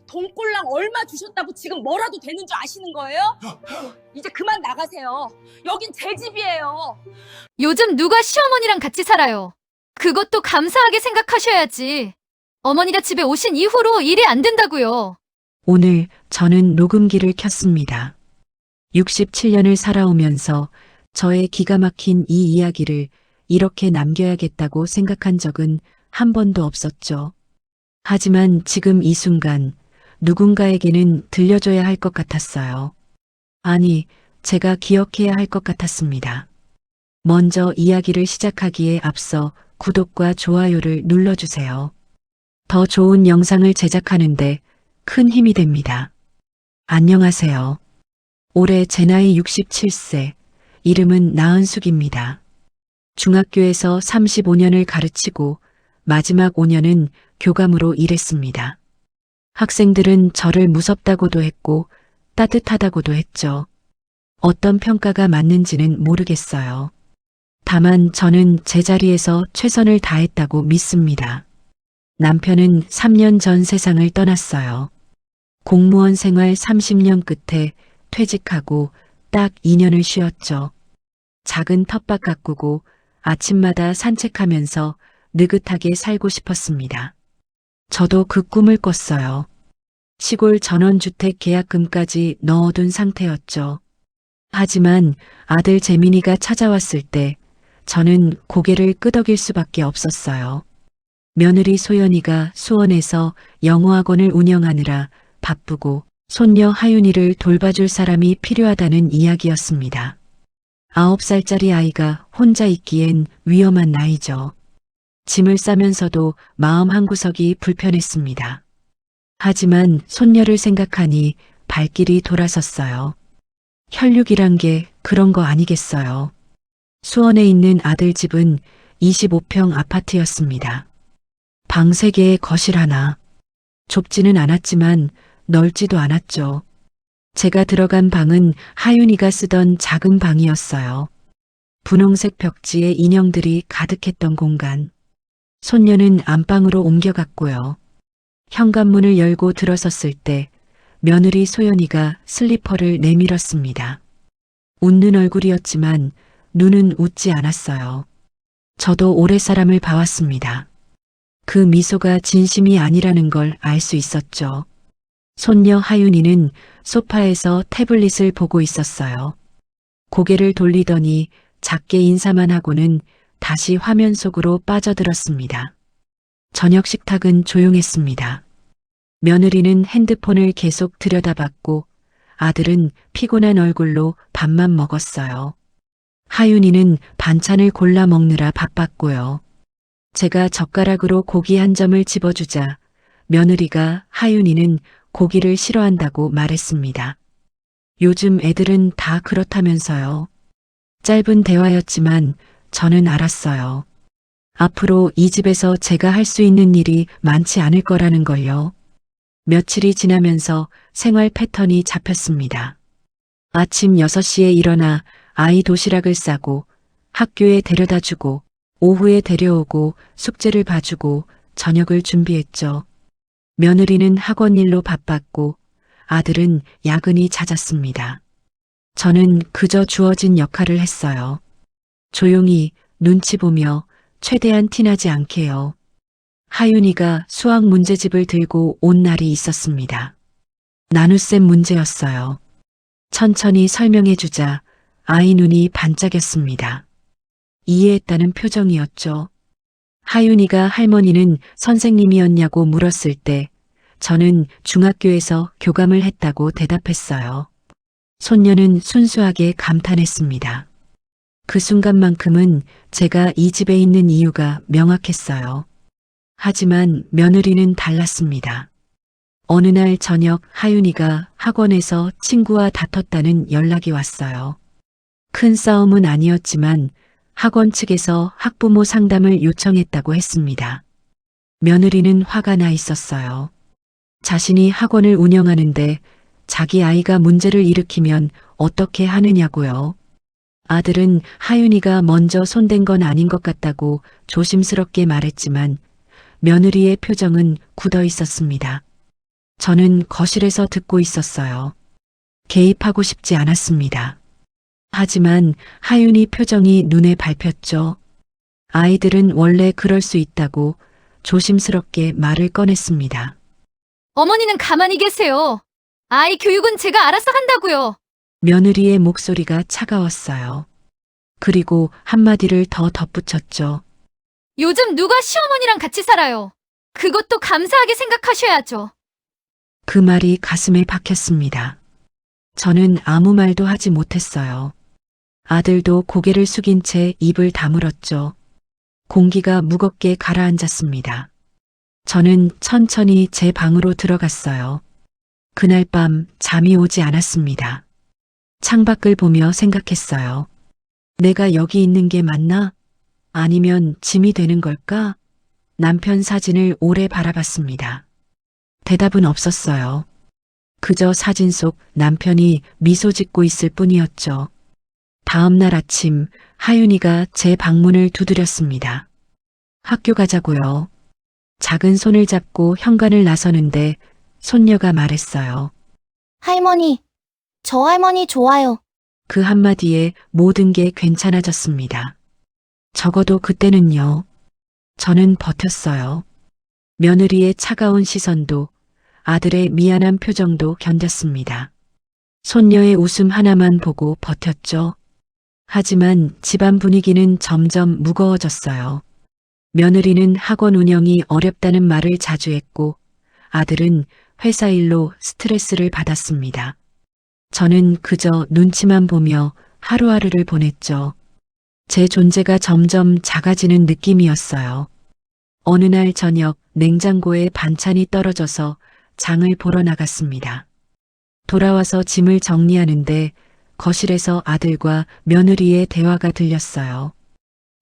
돈꼴랑 얼마 주셨다고 지금 뭐라도 되는 줄 아시는 거예요? 이제 그만 나가세요. 여긴 제 집이에요. 요즘 누가 시어머니랑 같이 살아요. 그것도 감사하게 생각하셔야지. 어머니가 집에 오신 이후로 일이 안 된다고요. 오늘 저는 녹음기를 켰습니다. 67년을 살아오면서 저의 기가 막힌 이 이야기를 이렇게 남겨야겠다고 생각한 적은 한 번도 없었죠. 하지만 지금 이 순간 누군가에게는 들려줘야 할 것 같았어요. 아니, 제가 기억해야 할 것 같았습니다. 먼저 이야기를 시작하기에 앞서 구독과 좋아요를 눌러주세요. 더 좋은 영상을 제작하는데 큰 힘이 됩니다. 안녕하세요. 올해 제 나이 67세, 이름은 나은숙입니다. 중학교에서 35년을 가르치고 마지막 5년은 교감으로 일했습니다. 학생들은 저를 무섭다고도 했고 따뜻하다고도 했죠. 어떤 평가가 맞는지는 모르겠어요. 다만 저는 제 자리에서 최선을 다했다고 믿습니다. 남편은 3년 전 세상을 떠났어요. 공무원 생활 30년 끝에 퇴직하고 딱 2년을 쉬었죠. 작은 텃밭 가꾸고 아침마다 산책하면서 느긋하게 살고 싶었습니다. 저도 그 꿈을 꿨어요. 시골 전원주택 계약금까지 넣어둔 상태였죠. 하지만 아들 재민이가 찾아왔을 때 저는 고개를 끄덕일 수밖에 없었어요. 며느리 소연이가 수원에서 영어학원을 운영하느라 바쁘고 손녀 하윤이를 돌봐줄 사람이 필요하다는 이야기였습니다. 9살짜리 아이가 혼자 있기엔 위험한 나이죠. 짐을 싸면서도 마음 한구석이 불편했습니다. 하지만 손녀를 생각하니 발길이 돌아섰어요. 혈육이란 게 그런 거 아니겠어요. 수원에 있는 아들 집은 25평 아파트였습니다. 방 3개에 거실 하나. 좁지는 않았지만 넓지도 않았죠. 제가 들어간 방은 하윤이가 쓰던 작은 방이었어요. 분홍색 벽지에 인형들이 가득했던 공간. 손녀는 안방으로 옮겨갔고요. 현관문을 열고 들어섰을 때 며느리 소연이가 슬리퍼를 내밀었습니다. 웃는 얼굴이었지만 눈은 웃지 않았어요. 저도 오래 사람을 봐왔습니다. 그 미소가 진심이 아니라는 걸 알 수 있었죠. 손녀 하윤이는 소파에서 태블릿을 보고 있었어요. 고개를 돌리더니 작게 인사만 하고는 다시 화면 속으로 빠져들었습니다. 저녁 식탁은 조용했습니다. 며느리는 핸드폰을 계속 들여다봤고 아들은 피곤한 얼굴로 밥만 먹었어요. 하윤이는 반찬을 골라 먹느라 바빴고요. 제가 젓가락으로 고기 한 점을 집어주자 며느리가 하윤이는 고기를 싫어한다고 말했습니다. 요즘 애들은 다 그렇다면서요. 짧은 대화였지만 저는 알았어요. 앞으로 이 집에서 제가 할 수 있는 일이 많지 않을 거라는 걸요. 며칠이 지나면서 생활 패턴이 잡혔습니다. 아침 6시에 일어나 아이 도시락을 싸고 학교에 데려다 주고 오후에 데려오고 숙제를 봐주고 저녁을 준비했죠. 며느리는 학원 일로 바빴고 아들은 야근이 잦았습니다. 저는 그저 주어진 역할을 했어요. 조용히 눈치 보며 최대한 티나지 않게요. 하윤이가 수학 문제집을 들고 온 날이 있었습니다. 나눗셈 문제였어요. 천천히 설명해 주자 아이 눈이 반짝였습니다. 이해했다는 표정이었죠. 하윤이가 할머니는 선생님이었냐고 물었을 때 저는 중학교에서 교감을 했다고 대답했어요. 손녀는 순수하게 감탄했습니다. 그 순간만큼은 제가 이 집에 있는 이유가 명확했어요. 하지만 며느리는 달랐습니다. 어느 날 저녁 하윤이가 학원에서 친구와 다퉜다는 연락이 왔어요. 큰 싸움은 아니었지만 학원 측에서 학부모 상담을 요청했다고 했습니다. 며느리는 화가 나 있었어요. 자신이 학원을 운영하는데 자기 아이가 문제를 일으키면 어떻게 하느냐고요. 아들은 하윤이가 먼저 손댄 건 아닌 것 같다고 조심스럽게 말했지만 며느리의 표정은 굳어 있었습니다. 저는 거실에서 듣고 있었어요. 개입하고 싶지 않았습니다. 하지만 하윤이 표정이 눈에 밟혔죠. 아이들은 원래 그럴 수 있다고 조심스럽게 말을 꺼냈습니다. 어머니는 가만히 계세요. 아이 교육은 제가 알아서 한다고요. 며느리의 목소리가 차가웠어요. 그리고 한마디를 더 덧붙였죠. 요즘 누가 시어머니랑 같이 살아요. 그것도 감사하게 생각하셔야죠. 그 말이 가슴에 박혔습니다. 저는 아무 말도 하지 못했어요. 아들도 고개를 숙인 채 입을 다물었죠. 공기가 무겁게 가라앉았습니다. 저는 천천히 제 방으로 들어갔어요. 그날 밤 잠이 오지 않았습니다. 창밖을 보며 생각했어요. 내가 여기 있는 게 맞나? 아니면 짐이 되는 걸까? 남편 사진을 오래 바라봤습니다. 대답은 없었어요. 그저 사진 속 남편이 미소 짓고 있을 뿐이었죠. 다음 날 아침 하윤이가 제 방문을 두드렸습니다. 학교 가자고요. 작은 손을 잡고 현관을 나서는데 손녀가 말했어요. 할머니, 저 할머니 좋아요. 그 한마디에 모든 게 괜찮아졌습니다. 적어도 그때는요. 저는 버텼어요. 며느리의 차가운 시선도 아들의 미안한 표정도 견뎠습니다. 손녀의 웃음 하나만 보고 버텼죠. 하지만 집안 분위기는 점점 무거워졌어요. 며느리는 학원 운영이 어렵다는 말을 자주 했고 아들은 회사 일로 스트레스를 받았습니다. 저는 그저 눈치만 보며 하루하루를 보냈죠. 제 존재가 점점 작아지는 느낌이었어요. 어느 날 저녁 냉장고에 반찬이 떨어져서 장을 보러 나갔습니다. 돌아와서 짐을 정리하는데 거실에서 아들과 며느리의 대화가 들렸어요.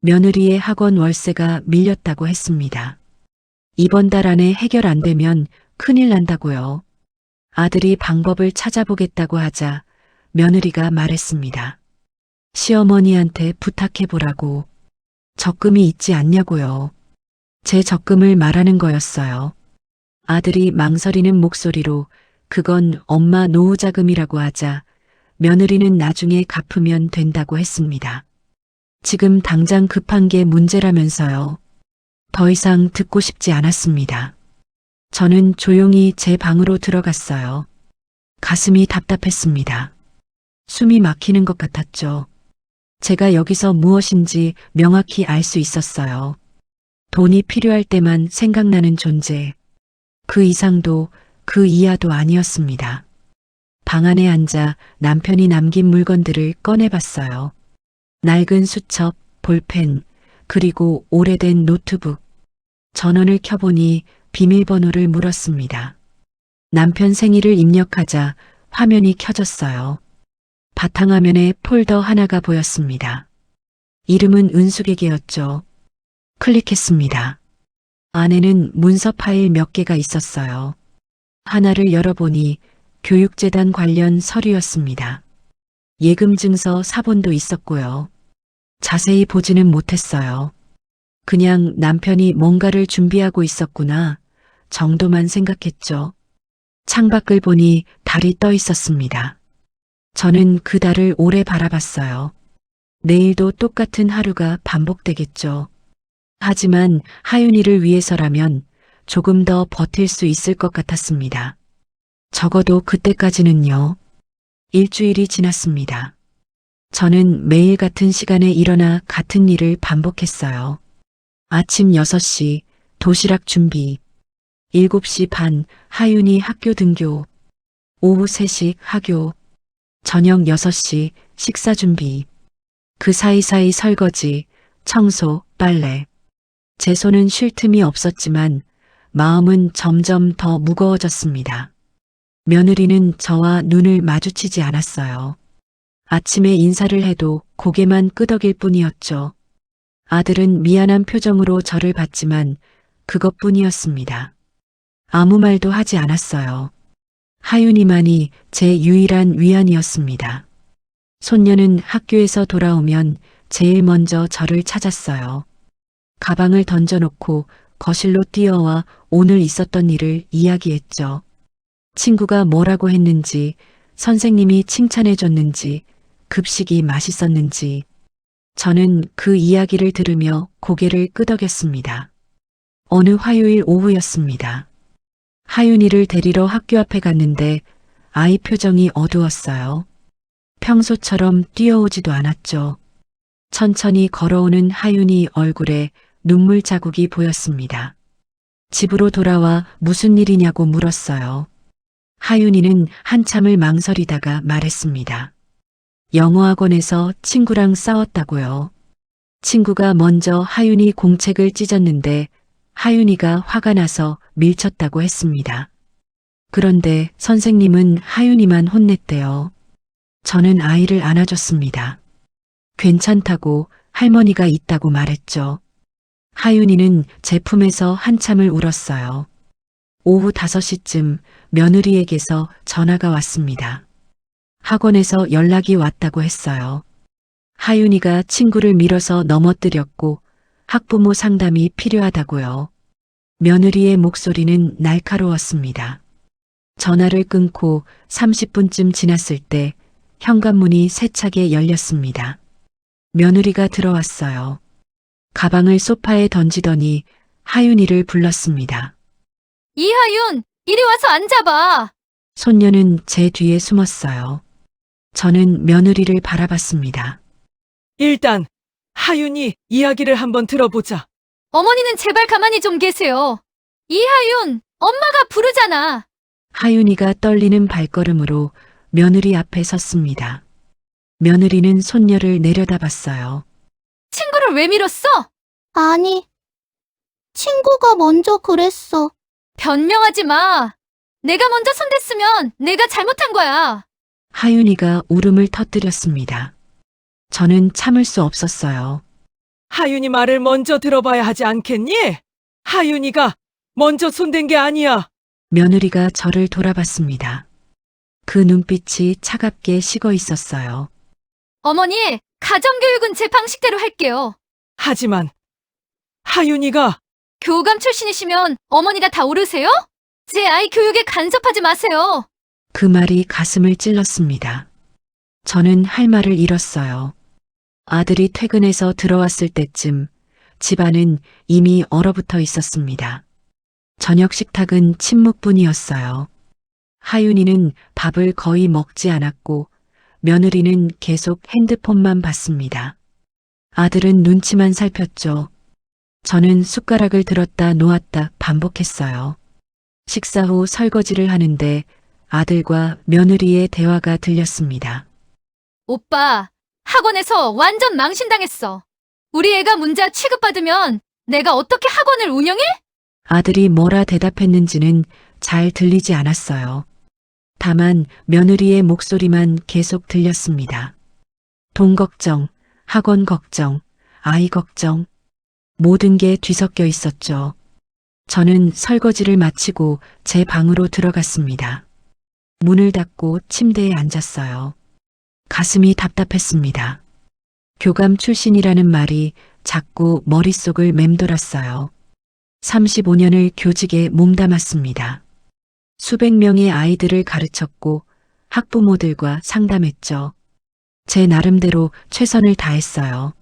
며느리의 학원 월세가 밀렸다고 했습니다. 이번 달 안에 해결 안 되면 큰일 난다고요. 아들이 방법을 찾아보겠다고 하자 며느리가 말했습니다. 시어머니한테 부탁해보라고. 적금이 있지 않냐고요. 제 적금을 말하는 거였어요. 아들이 망설이는 목소리로 그건 엄마 노후자금이라고 하자 며느리는 나중에 갚으면 된다고 했습니다. 지금 당장 급한 게 문제라면서요. 더 이상 듣고 싶지 않았습니다. 저는 조용히 제 방으로 들어갔어요. 가슴이 답답했습니다. 숨이 막히는 것 같았죠. 제가 여기서 무엇인지 명확히 알 수 있었어요. 돈이 필요할 때만 생각나는 존재. 그 이상도 그 이하도 아니었습니다. 방 안에 앉아 남편이 남긴 물건들을 꺼내봤어요. 낡은 수첩, 볼펜, 그리고 오래된 노트북. 전원을 켜보니 비밀번호를 물었습니다. 남편 생일을 입력하자 화면이 켜졌어요. 바탕화면에 폴더 하나가 보였습니다. 이름은 은숙에게였죠. 클릭했습니다. 안에는 문서 파일 몇 개가 있었어요. 하나를 열어보니 교육재단 관련 서류였습니다. 예금증서 사본도 있었고요. 자세히 보지는 못했어요. 그냥 남편이 뭔가를 준비하고 있었구나 정도만 생각했죠. 창밖을 보니 달이 떠 있었습니다. 저는 그 달을 오래 바라봤어요. 내일도 똑같은 하루가 반복되겠죠. 하지만 하윤이를 위해서라면 조금 더 버틸 수 있을 것 같았습니다. 적어도 그때까지는요. 일주일이 지났습니다. 저는 매일 같은 시간에 일어나 같은 일을 반복했어요. 아침 6시 도시락 준비, 7시 반 하윤이 학교 등교, 오후 3시 학교, 저녁 6시 식사 준비, 그 사이사이 설거지, 청소, 빨래. 제 손은 쉴 틈이 없었지만 마음은 점점 더 무거워졌습니다. 며느리는 저와 눈을 마주치지 않았어요. 아침에 인사를 해도 고개만 끄덕일 뿐이었죠. 아들은 미안한 표정으로 저를 봤지만 그것뿐이었습니다. 아무 말도 하지 않았어요. 하윤이만이 제 유일한 위안이었습니다. 손녀는 학교에서 돌아오면 제일 먼저 저를 찾았어요. 가방을 던져놓고 거실로 뛰어와 오늘 있었던 일을 이야기했죠. 친구가 뭐라고 했는지, 선생님이 칭찬해줬는지, 급식이 맛있었는지, 저는 그 이야기를 들으며 고개를 끄덕였습니다. 어느 화요일 오후였습니다. 하윤이를 데리러 학교 앞에 갔는데 아이 표정이 어두웠어요. 평소처럼 뛰어오지도 않았죠. 천천히 걸어오는 하윤이 얼굴에 눈물 자국이 보였습니다. 집으로 돌아와 무슨 일이냐고 물었어요. 하윤이는 한참을 망설이다가 말했습니다. 영어학원에서 친구랑 싸웠다고요. 친구가 먼저 하윤이 공책을 찢었는데 하윤이가 화가 나서 밀쳤다고 했습니다. 그런데 선생님은 하윤이만 혼냈대요. 저는 아이를 안아줬습니다. 괜찮다고 할머니가 있다고 말했죠. 하윤이는 제 품에서 한참을 울었어요. 오후 5시쯤 며느리에게서 전화가 왔습니다. 학원에서 연락이 왔다고 했어요. 하윤이가 친구를 밀어서 넘어뜨렸고 학부모 상담이 필요하다고요. 며느리의 목소리는 날카로웠습니다. 전화를 끊고 30분쯤 지났을 때 현관문이 세차게 열렸습니다. 며느리가 들어왔어요. 가방을 소파에 던지더니 하윤이를 불렀습니다. 이하윤, 이리 와서 앉아봐. 손녀는 제 뒤에 숨었어요. 저는 며느리를 바라봤습니다. 일단 하윤이 이야기를 한번 들어보자. 어머니는 제발 가만히 좀 계세요. 이하윤, 엄마가 부르잖아. 하윤이가 떨리는 발걸음으로 며느리 앞에 섰습니다. 며느리는 손녀를 내려다봤어요. 친구를 왜 밀었어? 아니, 친구가 먼저 그랬어. 변명하지 마. 내가 먼저 손댔으면 내가 잘못한 거야. 하윤이가 울음을 터뜨렸습니다. 저는 참을 수 없었어요. 하윤이 말을 먼저 들어봐야 하지 않겠니? 하윤이가 먼저 손댄 게 아니야. 며느리가 저를 돌아봤습니다. 그 눈빛이 차갑게 식어 있었어요. 어머니, 가정교육은 제 방식대로 할게요. 하지만 하윤이가 교감 출신이시면 어머니가 다 오르세요? 제 아이 교육에 간섭하지 마세요. 그 말이 가슴을 찔렀습니다. 저는 할 말을 잃었어요. 아들이 퇴근해서 들어왔을 때쯤 집안은 이미 얼어붙어 있었습니다. 저녁 식탁은 침묵뿐이었어요. 하윤이는 밥을 거의 먹지 않았고 며느리는 계속 핸드폰만 봤습니다. 아들은 눈치만 살폈죠. 저는 숟가락을 들었다 놓았다 반복했어요. 식사 후 설거지를 하는데 아들과 며느리의 대화가 들렸습니다. 오빠, 학원에서 완전 망신당했어. 우리 애가 문제 취급받으면 내가 어떻게 학원을 운영해? 아들이 뭐라 대답했는지는 잘 들리지 않았어요. 다만 며느리의 목소리만 계속 들렸습니다. 돈 걱정, 학원 걱정, 아이 걱정, 모든 게 뒤섞여 있었죠. 저는 설거지를 마치고 제 방으로 들어갔습니다. 문을 닫고 침대에 앉았어요. 가슴이 답답했습니다. 교감 출신이라는 말이 자꾸 머릿속을 맴돌았어요. 35년을 교직에 몸담았습니다. 수백 명의 아이들을 가르쳤고 학부모들과 상담했죠. 제 나름대로 최선을 다했어요.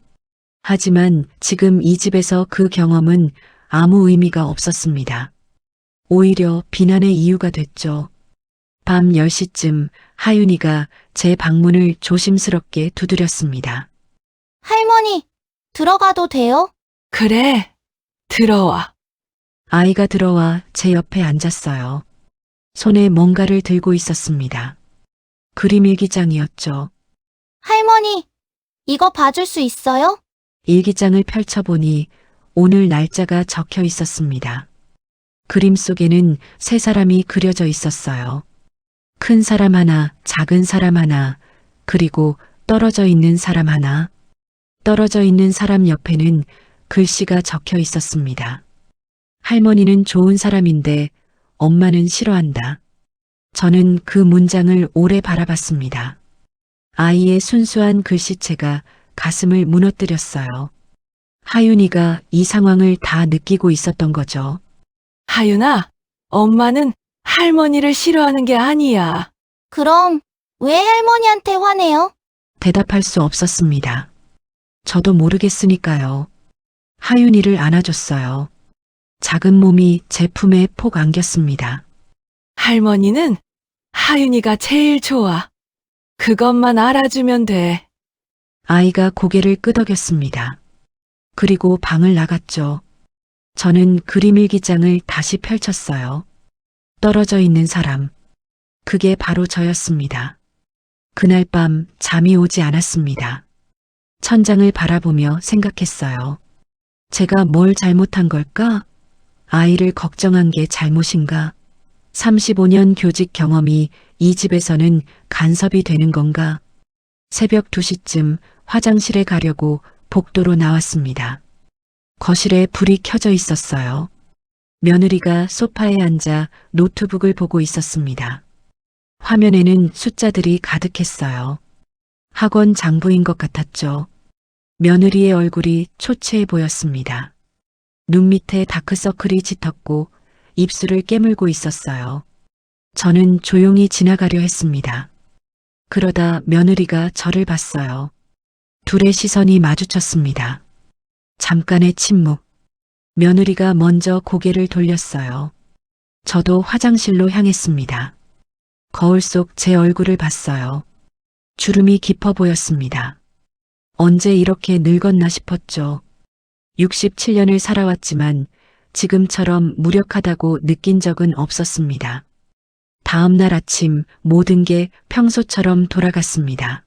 하지만 지금 이 집에서 그 경험은 아무 의미가 없었습니다. 오히려 비난의 이유가 됐죠. 밤 10시쯤 하윤이가 제 방문을 조심스럽게 두드렸습니다. 할머니, 들어가도 돼요? 그래, 들어와. 아이가 들어와 제 옆에 앉았어요. 손에 뭔가를 들고 있었습니다. 그림 일기장이었죠. 할머니, 이거 봐줄 수 있어요? 일기장을 펼쳐보니 오늘 날짜가 적혀 있었습니다. 그림 속에는 세 사람이 그려져 있었어요. 큰 사람 하나, 작은 사람 하나, 그리고 떨어져 있는 사람 하나. 떨어져 있는 사람 옆에는 글씨가 적혀 있었습니다. 할머니는 좋은 사람인데 엄마는 싫어한다. 저는 그 문장을 오래 바라봤습니다. 아이의 순수한 글씨체가 가슴을 무너뜨렸어요. 하윤이가 이 상황을 다 느끼고 있었던 거죠. 하윤아, 엄마는 할머니를 싫어하는 게 아니야. 그럼 왜 할머니한테 화내요? 대답할 수 없었습니다. 저도 모르겠으니까요. 하윤이를 안아줬어요. 작은 몸이 제 품에 폭 안겼습니다. 할머니는 하윤이가 제일 좋아. 그것만 알아주면 돼. 아이가 고개를 끄덕였습니다. 그리고 방을 나갔죠. 저는 그림 일기장을 다시 펼쳤어요. 떨어져 있는 사람. 그게 바로 저였습니다. 그날 밤 잠이 오지 않았습니다. 천장을 바라보며 생각했어요. 제가 뭘 잘못한 걸까? 아이를 걱정한 게 잘못인가? 35년 교직 경험이 이 집에서는 간섭이 되는 건가? 새벽 2시쯤 화장실에 가려고 복도로 나왔습니다. 거실에 불이 켜져 있었어요. 며느리가 소파에 앉아 노트북을 보고 있었습니다. 화면에는 숫자들이 가득했어요. 학원 장부인 것 같았죠. 며느리의 얼굴이 초췌해 보였습니다. 눈 밑에 다크서클이 짙었고 입술을 깨물고 있었어요. 저는 조용히 지나가려 했습니다. 그러다 며느리가 저를 봤어요. 둘의 시선이 마주쳤습니다. 잠깐의 침묵. 며느리가 먼저 고개를 돌렸어요. 저도 화장실로 향했습니다. 거울 속 제 얼굴을 봤어요. 주름이 깊어 보였습니다. 언제 이렇게 늙었나 싶었죠. 67년을 살아왔지만 지금처럼 무력하다고 느낀 적은 없었습니다. 다음 날 아침 모든 게 평소처럼 돌아갔습니다.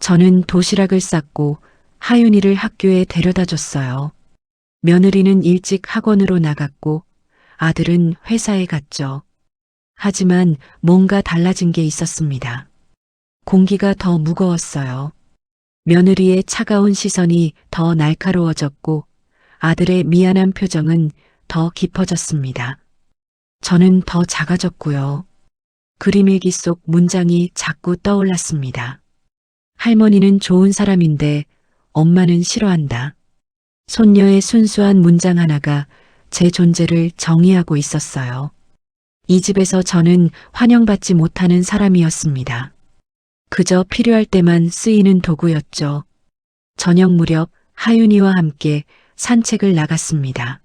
저는 도시락을 쌌고 하윤이를 학교에 데려다 줬어요. 며느리는 일찍 학원으로 나갔고 아들은 회사에 갔죠. 하지만 뭔가 달라진 게 있었습니다. 공기가 더 무거웠어요. 며느리의 차가운 시선이 더 날카로워졌고 아들의 미안한 표정은 더 깊어졌습니다. 저는 더 작아졌고요. 그림일기 속 문장이 자꾸 떠올랐습니다. 할머니는 좋은 사람인데 엄마는 싫어한다. 손녀의 순수한 문장 하나가 제 존재를 정의하고 있었어요. 이 집에서 저는 환영받지 못하는 사람이었습니다. 그저 필요할 때만 쓰이는 도구였죠. 저녁 무렵 하윤이와 함께 산책을 나갔습니다.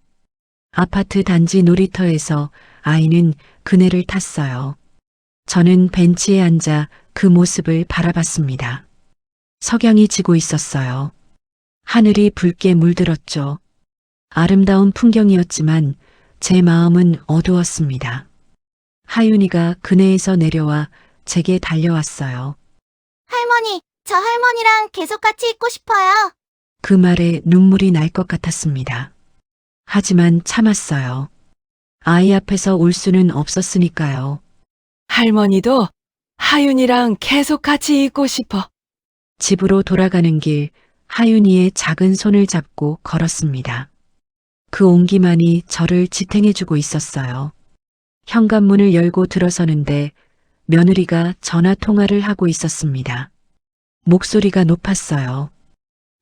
아파트 단지 놀이터에서 아이는 그네를 탔어요. 저는 벤치에 앉아 그 모습을 바라봤습니다. 석양이 지고 있었어요. 하늘이 붉게 물들었죠. 아름다운 풍경이었지만 제 마음은 어두웠습니다. 하윤이가 그네에서 내려와 제게 달려왔어요. 할머니, 저 할머니랑 계속 같이 있고 싶어요. 그 말에 눈물이 날 것 같았습니다. 하지만 참았어요. 아이 앞에서 울 수는 없었으니까요. 할머니도 하윤이랑 계속 같이 있고 싶어. 집으로 돌아가는 길 하윤이의 작은 손을 잡고 걸었습니다. 그 온기만이 저를 지탱해주고 있었어요. 현관문을 열고 들어서는데 며느리가 전화 통화를 하고 있었습니다. 목소리가 높았어요.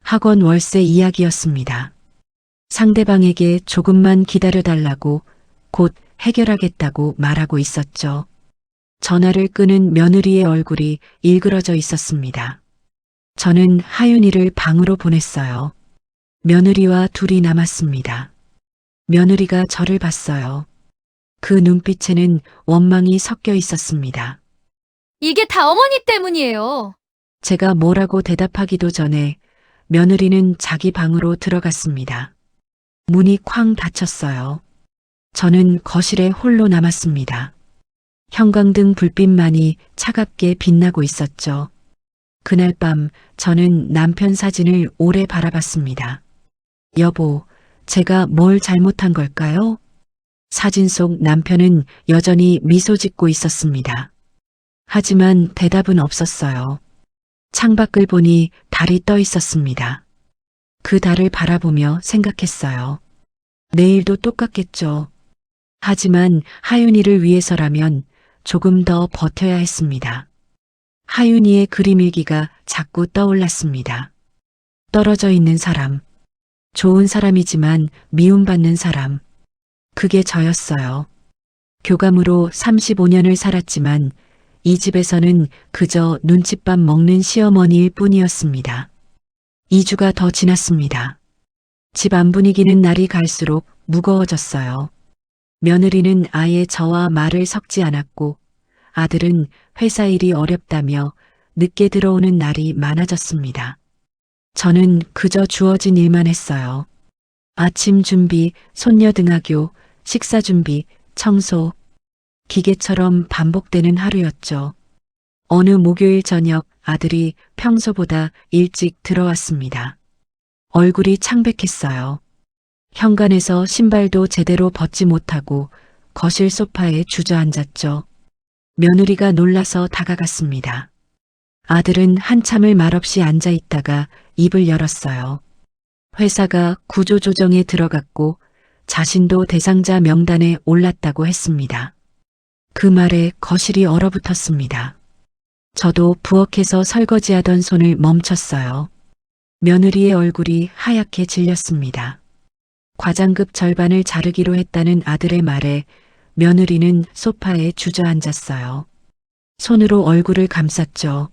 학원 월세 이야기였습니다. 상대방에게 조금만 기다려달라고 곧 해결하겠다고 말하고 있었죠. 전화를 끄는 며느리의 얼굴이 일그러져 있었습니다. 저는 하윤이를 방으로 보냈어요. 며느리와 둘이 남았습니다. 며느리가 저를 봤어요. 그 눈빛에는 원망이 섞여 있었습니다. 이게 다 어머니 때문이에요. 제가 뭐라고 대답하기도 전에 며느리는 자기 방으로 들어갔습니다. 문이 쾅 닫혔어요. 저는 거실에 홀로 남았습니다. 형광등 불빛만이 차갑게 빛나고 있었죠. 그날 밤 저는 남편 사진을 오래 바라봤습니다. 여보, 제가 뭘 잘못한 걸까요? 사진 속 남편은 여전히 미소 짓고 있었습니다. 하지만 대답은 없었어요. 창밖을 보니 달이 떠 있었습니다. 그 달을 바라보며 생각했어요. 내일도 똑같겠죠. 하지만 하윤이를 위해서라면 조금 더 버텨야 했습니다. 하윤이의 그림일기가 자꾸 떠올랐습니다. 떨어져 있는 사람, 좋은 사람이지만 미움받는 사람, 그게 저였어요. 교감으로 35년을 살았지만 이 집에서는 그저 눈칫밥 먹는 시어머니일 뿐이었습니다. 2주가 더 지났습니다. 집 안 분위기는 날이 갈수록 무거워졌어요. 며느리는 아예 저와 말을 섞지 않았고 아들은 회사 일이 어렵다며 늦게 들어오는 날이 많아졌습니다. 저는 그저 주어진 일만 했어요. 아침 준비, 손녀 등하교, 식사 준비, 청소. 기계처럼 반복되는 하루였죠. 어느 목요일 저녁 아들이 평소보다 일찍 들어왔습니다. 얼굴이 창백했어요. 현관에서 신발도 제대로 벗지 못하고 거실 소파에 주저앉았죠. 며느리가 놀라서 다가갔습니다. 아들은 한참을 말없이 앉아 있다가 입을 열었어요. 회사가 구조조정에 들어갔고 자신도 대상자 명단에 올랐다고 했습니다. 그 말에 거실이 얼어붙었습니다. 저도 부엌에서 설거지하던 손을 멈췄어요. 며느리의 얼굴이 하얗게 질렸습니다. 과장급 절반을 자르기로 했다는 아들의 말에 며느리는 소파에 주저앉았어요. 손으로 얼굴을 감쌌죠.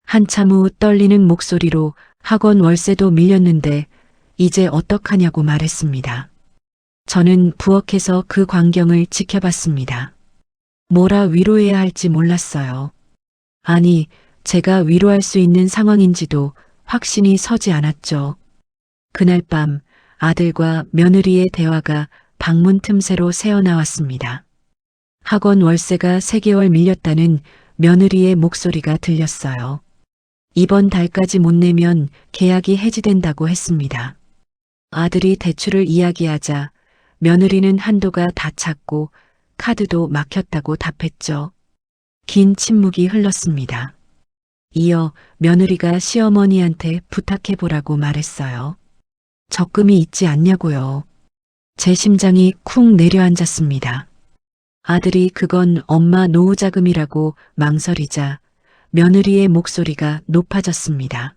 한참 후 떨리는 목소리로 학원 월세도 밀렸는데 이제 어떡하냐고 말했습니다. 저는 부엌에서 그 광경을 지켜봤습니다. 뭐라 위로해야 할지 몰랐어요. 아니, 제가 위로할 수 있는 상황인지도 확신이 서지 않았죠. 그날 밤 아들과 며느리의 대화가 방문 틈새로 새어나왔습니다. 학원 월세가 3개월 밀렸다는 며느리의 목소리가 들렸어요. 이번 달까지 못 내면 계약이 해지된다고 했습니다. 아들이 대출을 이야기하자 며느리는 한도가 다 찼고 카드도 막혔다고 답했죠. 긴 침묵이 흘렀습니다. 이어 며느리가 시어머니한테 부탁해보라고 말했어요. 적금이 있지 않냐고요. 제 심장이 쿵 내려앉았습니다. 아들이 그건 엄마 노후자금이라고 망설이자 며느리의 목소리가 높아졌습니다.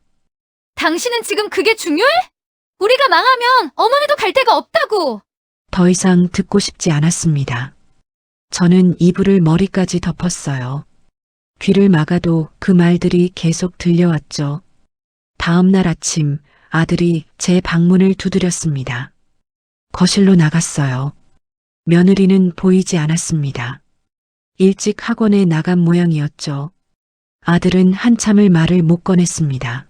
당신은 지금 그게 중요해? 우리가 망하면 어머니도 갈 데가 없다고. 더 이상 듣고 싶지 않았습니다. 저는 이불을 머리까지 덮었어요. 귀를 막아도 그 말들이 계속 들려왔죠. 다음 날 아침 아들이 제 방문을 두드렸습니다. 거실로 나갔어요. 며느리는 보이지 않았습니다. 일찍 학원에 나간 모양이었죠. 아들은 한참을 말을 못 꺼냈습니다.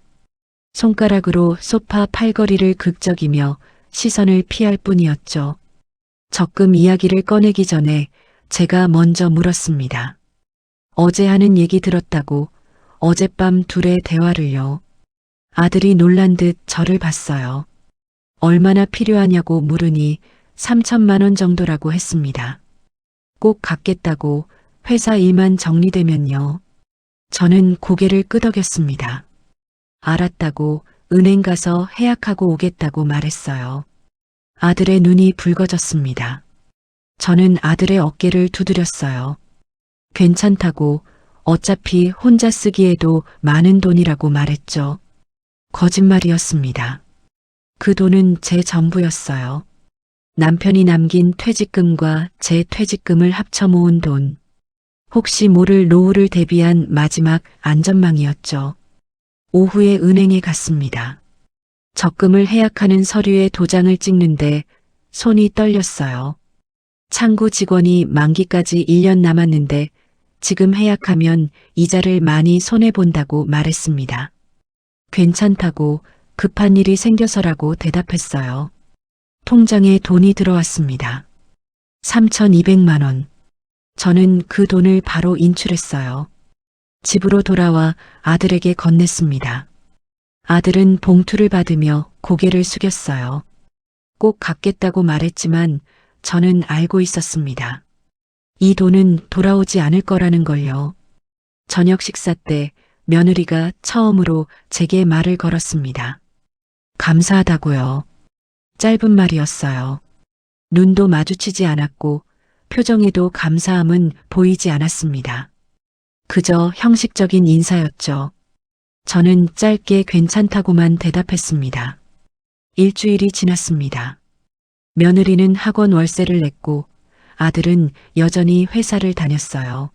손가락으로 소파 팔걸이를 긁적이며 시선을 피할 뿐이었죠. 적금 이야기를 꺼내기 전에 제가 먼저 물었습니다. 어제 하는 얘기 들었다고 어젯밤 둘의 대화를요. 아들이 놀란 듯 저를 봤어요. 얼마나 필요하냐고 물으니 3천만 원 정도라고 했습니다. 꼭 갚겠다고 회사 일만 정리되면요. 저는 고개를 끄덕였습니다. 알았다고 은행 가서 해약하고 오겠다고 말했어요. 아들의 눈이 붉어졌습니다. 저는 아들의 어깨를 두드렸어요. 괜찮다고 어차피 혼자 쓰기에도 많은 돈이라고 말했죠. 거짓말이었습니다. 그 돈은 제 전부였어요. 남편이 남긴 퇴직금과 제 퇴직금을 합쳐 모은 돈. 혹시 모를 노후를 대비한 마지막 안전망이었죠. 오후에 은행에 갔습니다. 적금을 해약하는 서류에 도장을 찍는데 손이 떨렸어요. 창구 직원이 만기까지 1년 남았는데 지금 해약하면 이자를 많이 손해본다고 말했습니다. 괜찮다고 급한 일이 생겨서라고 대답했어요. 통장에 돈이 들어왔습니다. 3,200만 원. 저는 그 돈을 바로 인출했어요. 집으로 돌아와 아들에게 건넸습니다. 아들은 봉투를 받으며 고개를 숙였어요. 꼭 갚겠다고 말했지만 저는 알고 있었습니다. 이 돈은 돌아오지 않을 거라는 걸요. 저녁 식사 때 며느리가 처음으로 제게 말을 걸었습니다. 감사하다고요. 짧은 말이었어요. 눈도 마주치지 않았고 표정에도 감사함은 보이지 않았습니다. 그저 형식적인 인사였죠. 저는 짧게 괜찮다고만 대답했습니다. 일주일이 지났습니다. 며느리는 학원 월세를 냈고 아들은 여전히 회사를 다녔어요.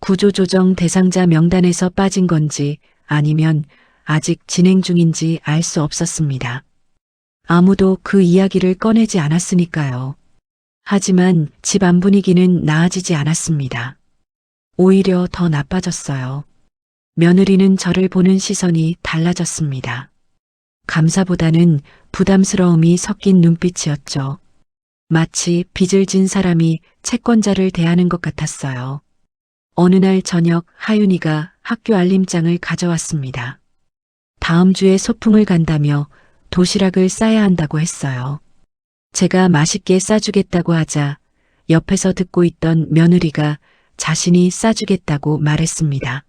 구조조정 대상자 명단에서 빠진 건지 아니면 아직 진행 중인지 알 수 없었습니다. 아무도 그 이야기를 꺼내지 않았으니까요. 하지만 집안 분위기는 나아지지 않았습니다. 오히려 더 나빠졌어요. 며느리는 저를 보는 시선이 달라졌습니다. 감사보다는 부담스러움이 섞인 눈빛이었죠. 마치 빚을 진 사람이 채권자를 대하는 것 같았어요. 어느 날 저녁 하윤이가 학교 알림장을 가져왔습니다. 다음 주에 소풍을 간다며 도시락을 싸야 한다고 했어요. 제가 맛있게 싸주겠다고 하자 옆에서 듣고 있던 며느리가 자신이 싸주겠다고 말했습니다.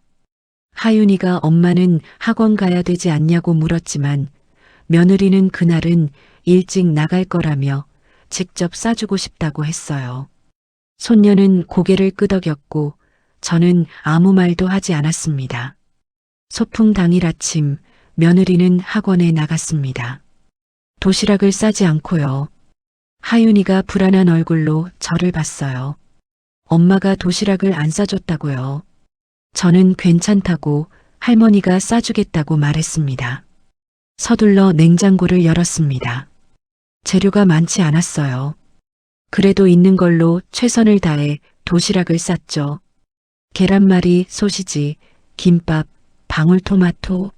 하윤이가 엄마는 학원 가야 되지 않냐고 물었지만 며느리는 그날은 일찍 나갈 거라며 직접 싸주고 싶다고 했어요. 손녀는 고개를 끄덕였고 저는 아무 말도 하지 않았습니다. 소풍 당일 아침 며느리는 학원에 나갔습니다. 도시락을 싸지 않고요. 하윤이가 불안한 얼굴로 저를 봤어요. 엄마가 도시락을 안 싸줬다고요. 저는 괜찮다고 할머니가 싸주겠다고 말했습니다. 서둘러 냉장고를 열었습니다. 재료가 많지 않았어요. 그래도 있는 걸로 최선을 다해 도시락을 쌌죠. 계란말이, 소시지, 김밥, 방울토마토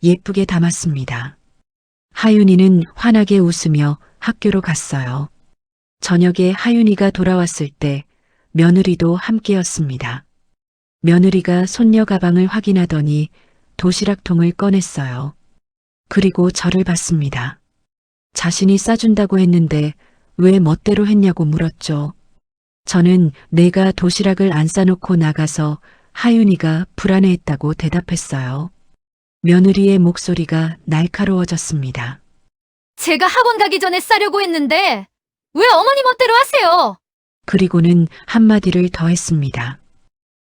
예쁘게 담았습니다. 하윤이는 환하게 웃으며 학교로 갔어요. 저녁에 하윤이가 돌아왔을 때 며느리도 함께였습니다. 며느리가 손녀 가방을 확인하더니 도시락통을 꺼냈어요. 그리고 저를 봤습니다. 자신이 싸준다고 했는데 왜 멋대로 했냐고 물었죠. 저는 내가 도시락을 안 싸놓고 나가서 하윤이가 불안해했다고 대답했어요. 며느리의 목소리가 날카로워졌습니다. 제가 학원 가기 전에 싸려고 했는데 왜 어머니 멋대로 하세요? 그리고는 한마디를 더 했습니다.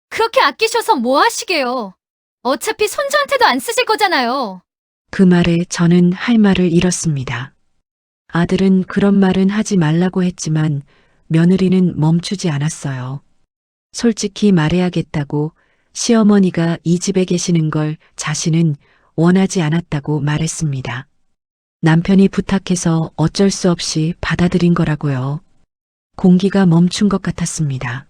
그렇게 아끼셔서 뭐 하시게요? 어차피 손주한테도 안 쓰실 거잖아요. 그 말에 저는 할 말을 잃었습니다. 아들은 그런 말은 하지 말라고 했지만 며느리는 멈추지 않았어요. 솔직히 말해야겠다고 시어머니가 이 집에 계시는 걸 자신은 원하지 않았다고 말했습니다. 남편이 부탁해서 어쩔 수 없이 받아들인 거라고요. 공기가 멈춘 것 같았습니다.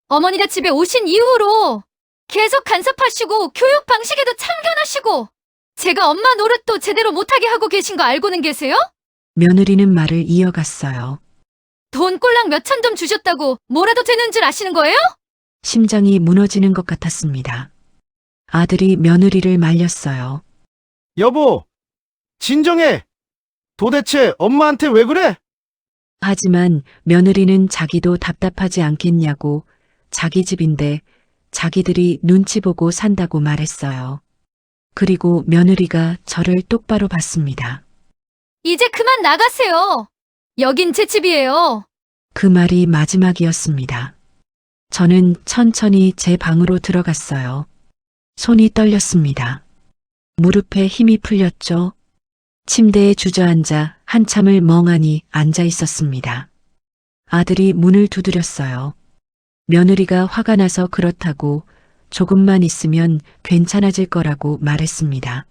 어머니가 집에 오신 이후로 계속 간섭하시고 교육 방식에도 참견하시고 제가 엄마 노릇도 제대로 못하게 하고 계신 거 알고는 계세요? 며느리는 말을 이어갔어요. 돈 꼴랑 몇천 좀 주셨다고 뭐라도 되는 줄 아시는 거예요? 심장이 무너지는 것 같았습니다. 아들이 며느리를 말렸어요. 여보, 진정해. 도대체 엄마한테 왜 그래? 하지만 며느리는 자기도 답답하지 않겠냐고 자기 집인데 자기들이 눈치 보고 산다고 말했어요. 그리고 며느리가 저를 똑바로 봤습니다. 이제 그만 나가세요. 여긴 제 집이에요. 그 말이 마지막이었습니다. 저는 천천히 제 방으로 들어갔어요. 손이 떨렸습니다. 무릎에 힘이 풀렸죠. 침대에 주저앉아 한참을 멍하니 앉아 있었습니다. 아들이 문을 두드렸어요. 며느리가 화가 나서 그렇다고 조금만 있으면 괜찮아질 거라고 말했습니다.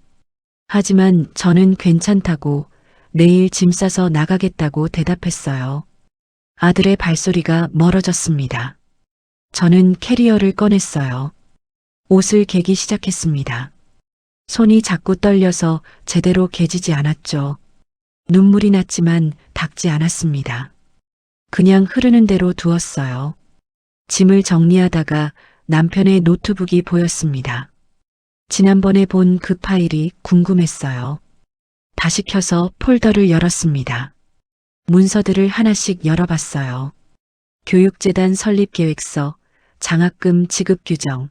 하지만 저는 괜찮다고 내일 짐 싸서 나가겠다고 대답했어요. 아들의 발소리가 멀어졌습니다. 저는 캐리어를 꺼냈어요. 옷을 개기 시작했습니다. 손이 자꾸 떨려서 제대로 개지지 않았죠. 눈물이 났지만 닦지 않았습니다. 그냥 흐르는 대로 두었어요. 짐을 정리하다가 남편의 노트북이 보였습니다. 지난번에 본 그 파일이 궁금했어요. 다시 켜서 폴더를 열었습니다. 문서들을 하나씩 열어봤어요. 교육재단 설립계획서, 장학금 지급 규정,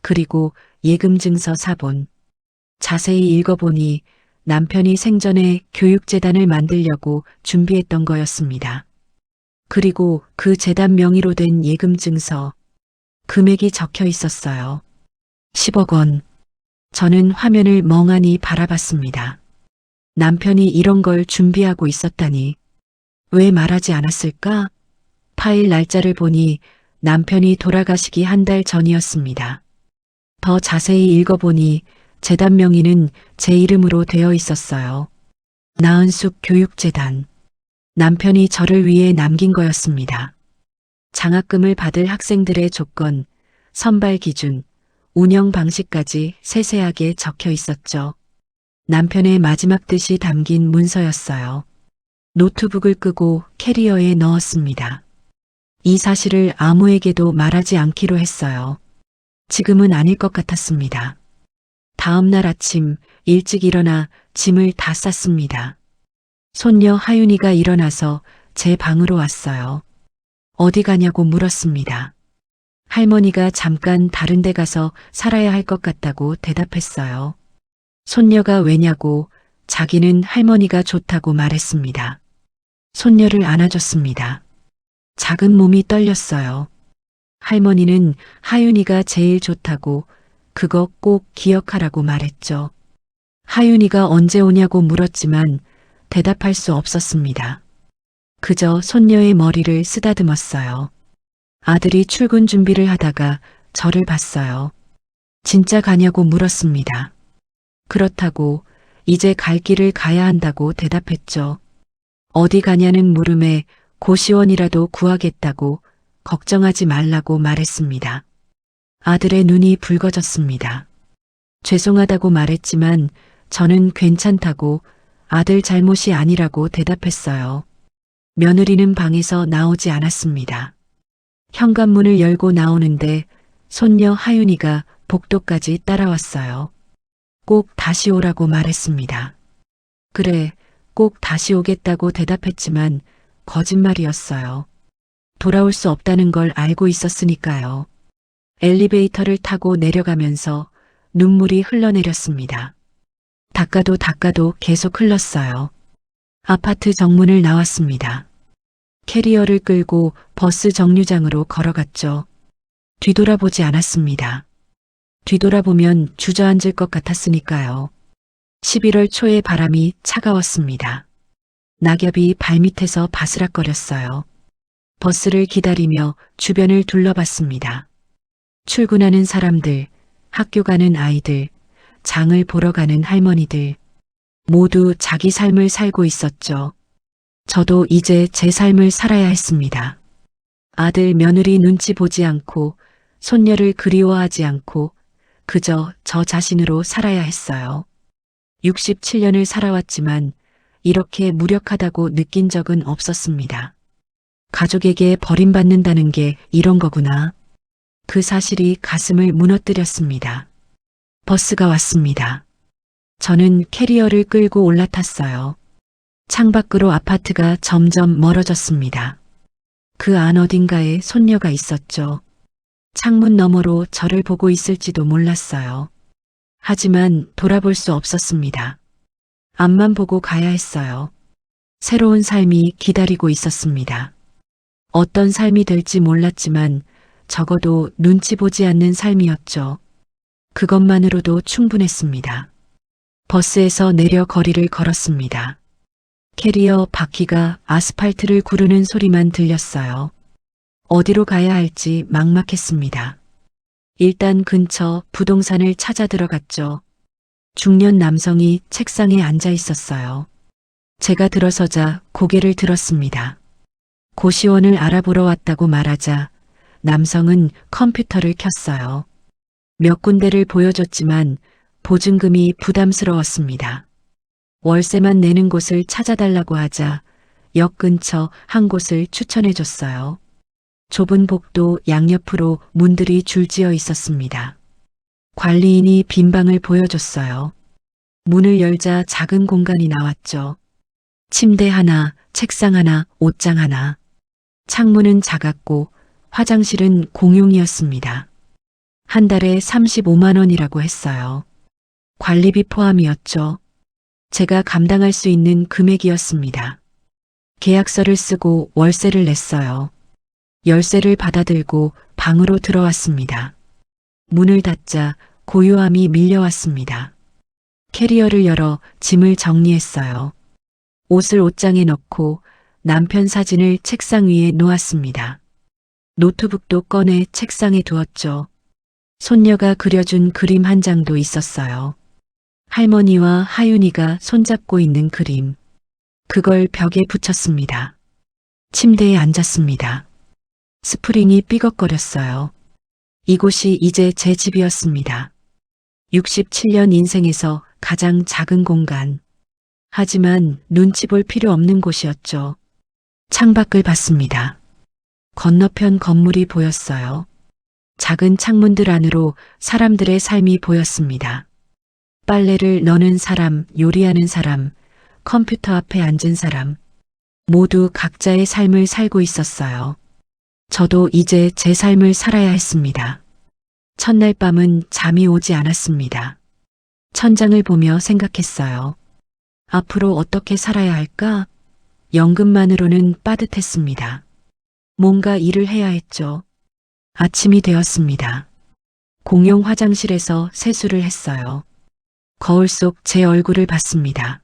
그리고 예금증서 사본. 자세히 읽어보니 남편이 생전에 교육재단을 만들려고 준비했던 거였습니다. 그리고 그 재단 명의로 된 예금증서, 금액이 적혀 있었어요. 10억 원. 저는 화면을 멍하니 바라봤습니다. 남편이 이런 걸 준비하고 있었다니. 왜 말하지 않았을까? 파일 날짜를 보니 남편이 돌아가시기 한 달 전이었습니다. 더 자세히 읽어보니 재단 명의는 제 이름으로 되어 있었어요. 나은숙 교육재단. 남편이 저를 위해 남긴 거였습니다. 장학금을 받을 학생들의 조건, 선발 기준, 운영 방식까지 세세하게 적혀 있었죠. 남편의 마지막 뜻이 담긴 문서였어요. 노트북을 끄고 캐리어에 넣었습니다. 이 사실을 아무에게도 말하지 않기로 했어요. 지금은 아닐 것 같았습니다. 다음 날 아침 일찍 일어나 짐을 다 쌌습니다. 손녀 하윤이가 일어나서 제 방으로 왔어요. 어디 가냐고 물었습니다. 할머니가 잠깐 다른 데 가서 살아야 할 것 같다고 대답했어요. 손녀가 왜냐고 자기는 할머니가 좋다고 말했습니다. 손녀를 안아줬습니다. 작은 몸이 떨렸어요. 할머니는 하윤이가 제일 좋다고 그거 꼭 기억하라고 말했죠. 하윤이가 언제 오냐고 물었지만 대답할 수 없었습니다. 그저 손녀의 머리를 쓰다듬었어요. 아들이 출근 준비를 하다가 저를 봤어요. 진짜 가냐고 물었습니다. 그렇다고 이제 갈 길을 가야 한다고 대답했죠. 어디 가냐는 물음에 고시원이라도 구하겠다고 걱정하지 말라고 말했습니다. 아들의 눈이 붉어졌습니다. 죄송하다고 말했지만 저는 괜찮다고 아들 잘못이 아니라고 대답했어요. 며느리는 방에서 나오지 않았습니다. 현관문을 열고 나오는데 손녀 하윤이가 복도까지 따라왔어요. 꼭 다시 오라고 말했습니다. 그래, 꼭 다시 오겠다고 대답했지만 거짓말이었어요. 돌아올 수 없다는 걸 알고 있었으니까요. 엘리베이터를 타고 내려가면서 눈물이 흘러내렸습니다. 닦아도 계속 흘렀어요. 아파트 정문을 나왔습니다. 캐리어를 끌고 버스 정류장으로 걸어갔죠. 뒤돌아보지 않았습니다. 뒤돌아보면 주저앉을 것 같았으니까요. 11월 초의 바람이 차가웠습니다. 낙엽이 발밑에서 바스락거렸어요. 버스를 기다리며 주변을 둘러봤습니다. 출근하는 사람들, 학교 가는 아이들, 장을 보러 가는 할머니들, 모두 자기 삶을 살고 있었죠. 저도 이제 제 삶을 살아야 했습니다. 아들, 며느리 눈치 보지 않고, 손녀를 그리워하지 않고, 그저 저 자신으로 살아야 했어요. 67년을 살아왔지만 이렇게 무력하다고 느낀 적은 없었습니다. 가족에게 버림받는다는 게 이런 거구나. 그 사실이 가슴을 무너뜨렸습니다. 버스가 왔습니다. 저는 캐리어를 끌고 올라탔어요. 창밖으로 아파트가 점점 멀어졌습니다. 그 안 어딘가에 손녀가 있었죠. 창문 너머로 저를 보고 있을지도 몰랐어요. 하지만 돌아볼 수 없었습니다. 앞만 보고 가야 했어요. 새로운 삶이 기다리고 있었습니다. 어떤 삶이 될지 몰랐지만 적어도 눈치 보지 않는 삶이었죠. 그것만으로도 충분했습니다. 버스에서 내려 거리를 걸었습니다. 캐리어 바퀴가 아스팔트를 구르는 소리만 들렸어요. 어디로 가야 할지 막막했습니다. 일단 근처 부동산을 찾아 들어갔죠. 중년 남성이 책상에 앉아 있었어요. 제가 들어서자 고개를 들었습니다. 고시원을 알아보러 왔다고 말하자 남성은 컴퓨터를 켰어요. 몇 군데를 보여줬지만 보증금이 부담스러웠습니다. 월세만 내는 곳을 찾아달라고 하자 역 근처 한 곳을 추천해줬어요. 좁은 복도 양옆으로 문들이 줄지어 있었습니다. 관리인이 빈 방을 보여줬어요. 문을 열자 작은 공간이 나왔죠. 침대 하나, 책상 하나, 옷장 하나. 창문은 작았고 화장실은 공용이었습니다. 한 달에 35만 원이라고 했어요. 관리비 포함이었죠. 제가 감당할 수 있는 금액이었습니다. 계약서를 쓰고 월세를 냈어요. 열쇠를 받아들고 방으로 들어왔습니다. 문을 닫자 고요함이 밀려왔습니다. 캐리어를 열어 짐을 정리했어요. 옷을 옷장에 넣고 남편 사진을 책상 위에 놓았습니다. 노트북도 꺼내 책상에 두었죠. 손녀가 그려준 그림 한 장도 있었어요. 할머니와 하윤이가 손잡고 있는 그림. 그걸 벽에 붙였습니다. 침대에 앉았습니다. 스프링이 삐걱거렸어요. 이곳이 이제 제 집이었습니다. 67년 인생에서 가장 작은 공간. 하지만 눈치 볼 필요 없는 곳이었죠. 창밖을 봤습니다. 건너편 건물이 보였어요. 작은 창문들 안으로 사람들의 삶이 보였습니다. 빨래를 넣는 사람, 요리하는 사람, 컴퓨터 앞에 앉은 사람, 모두 각자의 삶을 살고 있었어요. 저도 이제 제 삶을 살아야 했습니다. 첫날 밤은 잠이 오지 않았습니다. 천장을 보며 생각했어요. 앞으로 어떻게 살아야 할까? 연금만으로는 빠듯했습니다. 뭔가 일을 해야 했죠. 아침이 되었습니다. 공용 화장실에서 세수를 했어요. 거울 속 제 얼굴을 봤습니다.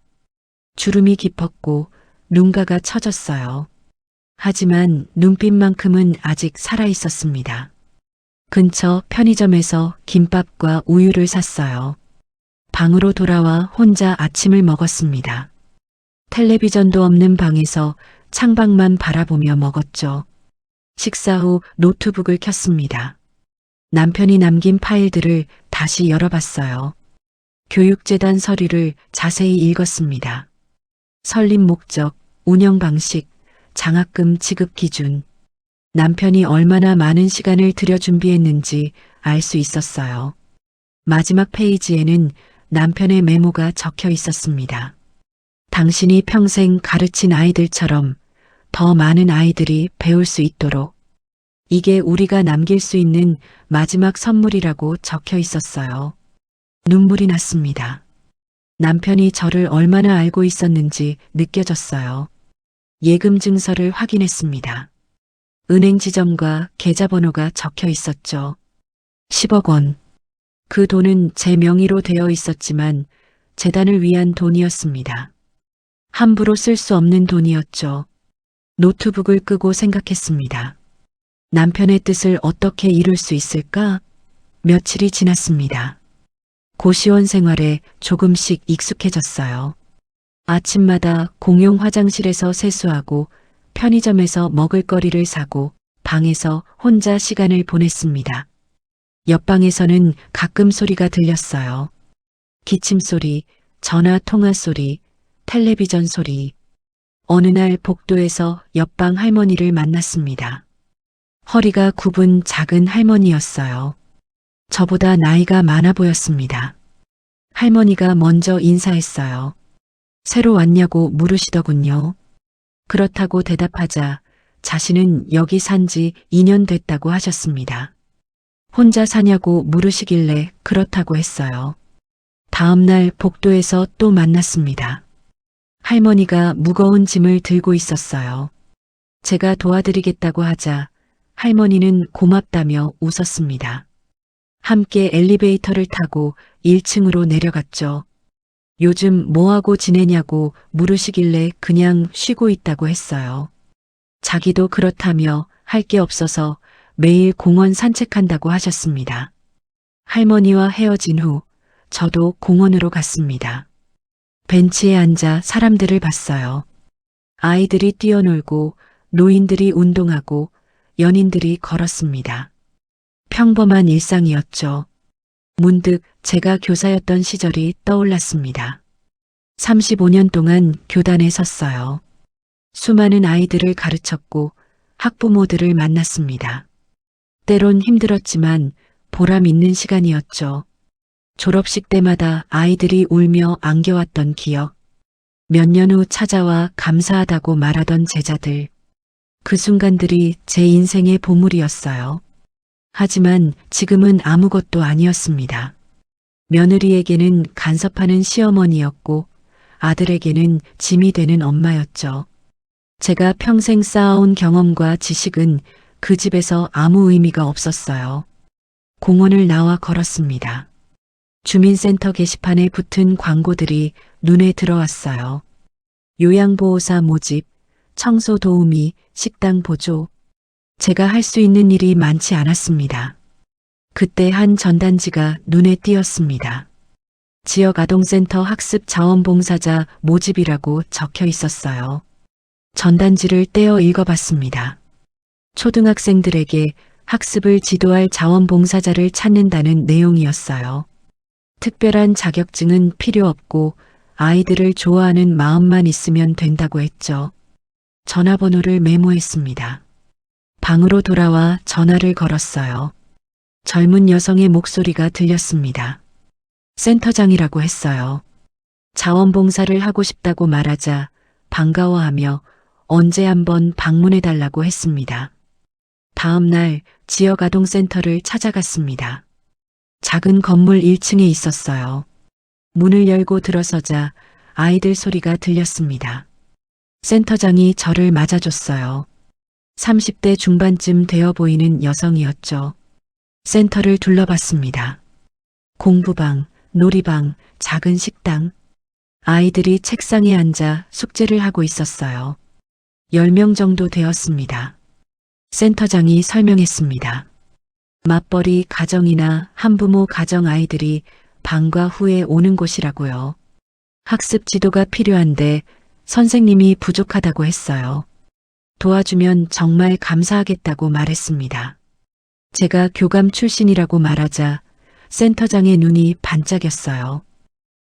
주름이 깊었고 눈가가 처졌어요. 하지만 눈빛만큼은 아직 살아 있었습니다. 근처 편의점에서 김밥과 우유를 샀어요. 방으로 돌아와 혼자 아침을 먹었습니다. 텔레비전도 없는 방에서 창밖만 바라보며 먹었죠. 식사 후 노트북을 켰습니다. 남편이 남긴 파일들을 다시 열어봤어요. 교육재단 서류를 자세히 읽었습니다. 설립 목적, 운영 방식, 장학금 지급 기준. 남편이 얼마나 많은 시간을 들여 준비했는지 알 수 있었어요. 마지막 페이지에는 남편의 메모가 적혀 있었습니다. 당신이 평생 가르친 아이들처럼 더 많은 아이들이 배울 수 있도록. 이게 우리가 남길 수 있는 마지막 선물이라고 적혀 있었어요. 눈물이 났습니다. 남편이 저를 얼마나 알고 있었는지 느껴졌어요. 예금 증서를 확인했습니다. 은행 지점과 계좌번호가 적혀 있었죠. 10억 원. 그 돈은 제 명의로 되어 있었지만 재단을 위한 돈이었습니다. 함부로 쓸 수 없는 돈이었죠. 노트북을 끄고 생각했습니다. 남편의 뜻을 어떻게 이룰 수 있을까? 며칠이 지났습니다. 고시원 생활에 조금씩 익숙해졌어요. 아침마다 공용 화장실에서 세수하고 편의점에서 먹을거리를 사고 방에서 혼자 시간을 보냈습니다. 옆방에서는 가끔 소리가 들렸어요. 기침 소리, 전화 통화 소리, 텔레비전 소리. 어느 날 복도에서 옆방 할머니를 만났습니다. 허리가 굽은 작은 할머니였어요. 저보다 나이가 많아 보였습니다. 할머니가 먼저 인사했어요. 새로 왔냐고 물으시더군요. 그렇다고 대답하자 자신은 여기 산 지 2년 됐다고 하셨습니다. 혼자 사냐고 물으시길래 그렇다고 했어요. 다음 날 복도에서 또 만났습니다. 할머니가 무거운 짐을 들고 있었어요. 제가 도와드리겠다고 하자 할머니는 고맙다며 웃었습니다. 함께 엘리베이터를 타고 1층으로 내려갔죠. 요즘 뭐하고 지내냐고 물으시길래 그냥 쉬고 있다고 했어요. 자기도 그렇다며 할 게 없어서 매일 공원 산책한다고 하셨습니다. 할머니와 헤어진 후 저도 공원으로 갔습니다. 벤치에 앉아 사람들을 봤어요. 아이들이 뛰어놀고 노인들이 운동하고 연인들이 걸었습니다. 평범한 일상이었죠. 문득 제가 교사였던 시절이 떠올랐습니다. 35년 동안 교단에 섰어요. 수많은 아이들을 가르쳤고 학부모들을 만났습니다. 때론 힘들었지만 보람 있는 시간이었죠. 졸업식 때마다 아이들이 울며 안겨왔던 기억. 몇 년 후 찾아와 감사하다고 말하던 제자들. 그 순간들이 제 인생의 보물이었어요. 하지만 지금은 아무것도 아니었습니다. 며느리에게는 간섭하는 시어머니였고 아들에게는 짐이 되는 엄마였죠. 제가 평생 쌓아온 경험과 지식은 그 집에서 아무 의미가 없었어요. 공원을 나와 걸었습니다. 주민센터 게시판에 붙은 광고들이 눈에 들어왔어요. 요양보호사 모집, 청소 도우미, 식당 보조. 제가 할 수 있는 일이 많지 않았습니다. 그때 한 전단지가 눈에 띄었습니다. 지역 아동센터 학습 자원봉사자 모집이라고 적혀 있었어요. 전단지를 떼어 읽어봤습니다. 초등학생들에게 학습을 지도할 자원봉사자를 찾는다는 내용이었어요. 특별한 자격증은 필요 없고 아이들을 좋아하는 마음만 있으면 된다고 했죠. 전화번호를 메모했습니다. 방으로 돌아와 전화를 걸었어요. 젊은 여성의 목소리가 들렸습니다. 센터장이라고 했어요. 자원봉사를 하고 싶다고 말하자 반가워하며 언제 한번 방문해달라고 했습니다. 다음 날 지역 아동센터를 찾아갔습니다. 작은 건물 1층에 있었어요. 문을 열고 들어서자 아이들 소리가 들렸습니다. 센터장이 저를 맞아줬어요. 30대 중반쯤 되어 보이는 여성이었죠. 센터를 둘러봤습니다. 공부방, 놀이방, 작은 식당. 아이들이 책상에 앉아 숙제를 하고 있었어요. 10명 정도 되었습니다. 센터장이 설명했습니다. 맞벌이 가정이나 한부모 가정 아이들이 방과 후에 오는 곳이라고요. 학습 지도가 필요한데 선생님이 부족하다고 했어요. 도와주면 정말 감사하겠다고 말했습니다. 제가 교감 출신이라고 말하자 센터장의 눈이 반짝였어요.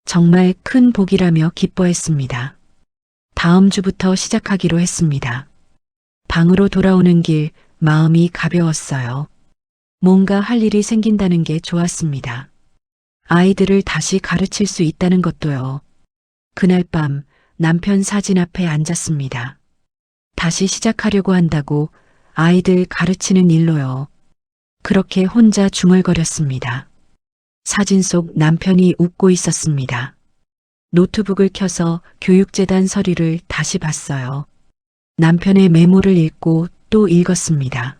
정말 큰 복이라며 기뻐했습니다. 다음 주부터 시작하기로 했습니다. 방으로 돌아오는 길 마음이 가벼웠어요. 뭔가 할 일이 생긴다는 게 좋았습니다. 아이들을 다시 가르칠 수 있다는 것도요. 그날 밤 남편 사진 앞에 앉았습니다. 다시 시작하려고 한다고 아이들 가르치는 일로요. 그렇게 혼자 중얼거렸습니다. 사진 속 남편이 웃고 있었습니다. 노트북을 켜서 교육재단 서류를 다시 봤어요. 남편의 메모를 읽고 또 읽었습니다.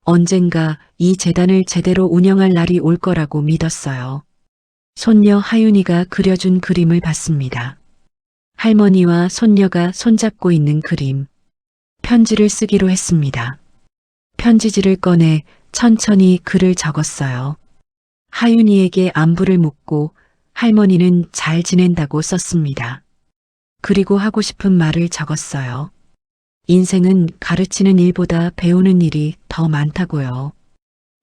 언젠가 이 재단을 제대로 운영할 날이 올 거라고 믿었어요. 손녀 하윤이가 그려준 그림을 봤습니다. 할머니와 손녀가 손잡고 있는 그림. 편지를 쓰기로 했습니다. 편지지를 꺼내 천천히 글을 적었어요. 하윤이에게 안부를 묻고 할머니는 잘 지낸다고 썼습니다. 그리고 하고 싶은 말을 적었어요. 인생은 가르치는 일보다 배우는 일이 더 많다고요.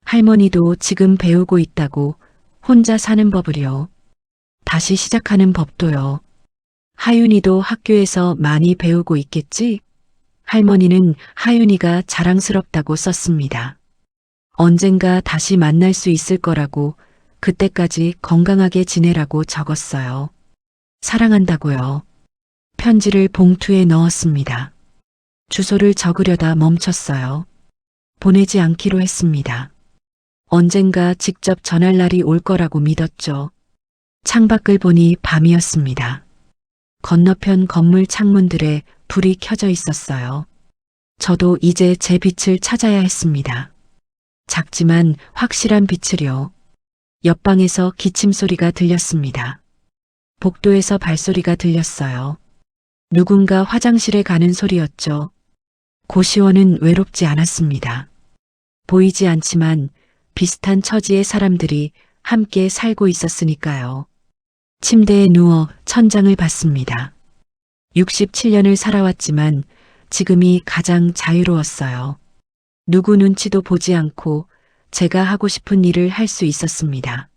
할머니도 지금 배우고 있다고 혼자 사는 법을요. 다시 시작하는 법도요. 하윤이도 학교에서 많이 배우고 있겠지? 할머니는 하윤이가 자랑스럽다고 썼습니다. 언젠가 다시 만날 수 있을 거라고 그때까지 건강하게 지내라고 적었어요. 사랑한다고요. 편지를 봉투에 넣었습니다. 주소를 적으려다 멈췄어요. 보내지 않기로 했습니다. 언젠가 직접 전할 날이 올 거라고 믿었죠. 창밖을 보니 밤이었습니다. 건너편 건물 창문들에 불이 켜져 있었어요. 저도 이제 제 빛을 찾아야 했습니다. 작지만 확실한 빛을요. 옆방에서 기침 소리가 들렸습니다. 복도에서 발소리가 들렸어요. 누군가 화장실에 가는 소리였죠. 고시원은 외롭지 않았습니다. 보이지 않지만 비슷한 처지의 사람들이 함께 살고 있었으니까요. 침대에 누워 천장을 봤습니다. 67년을 살아왔지만 지금이 가장 자유로웠어요. 누구 눈치도 보지 않고 제가 하고 싶은 일을 할 수 있었습니다.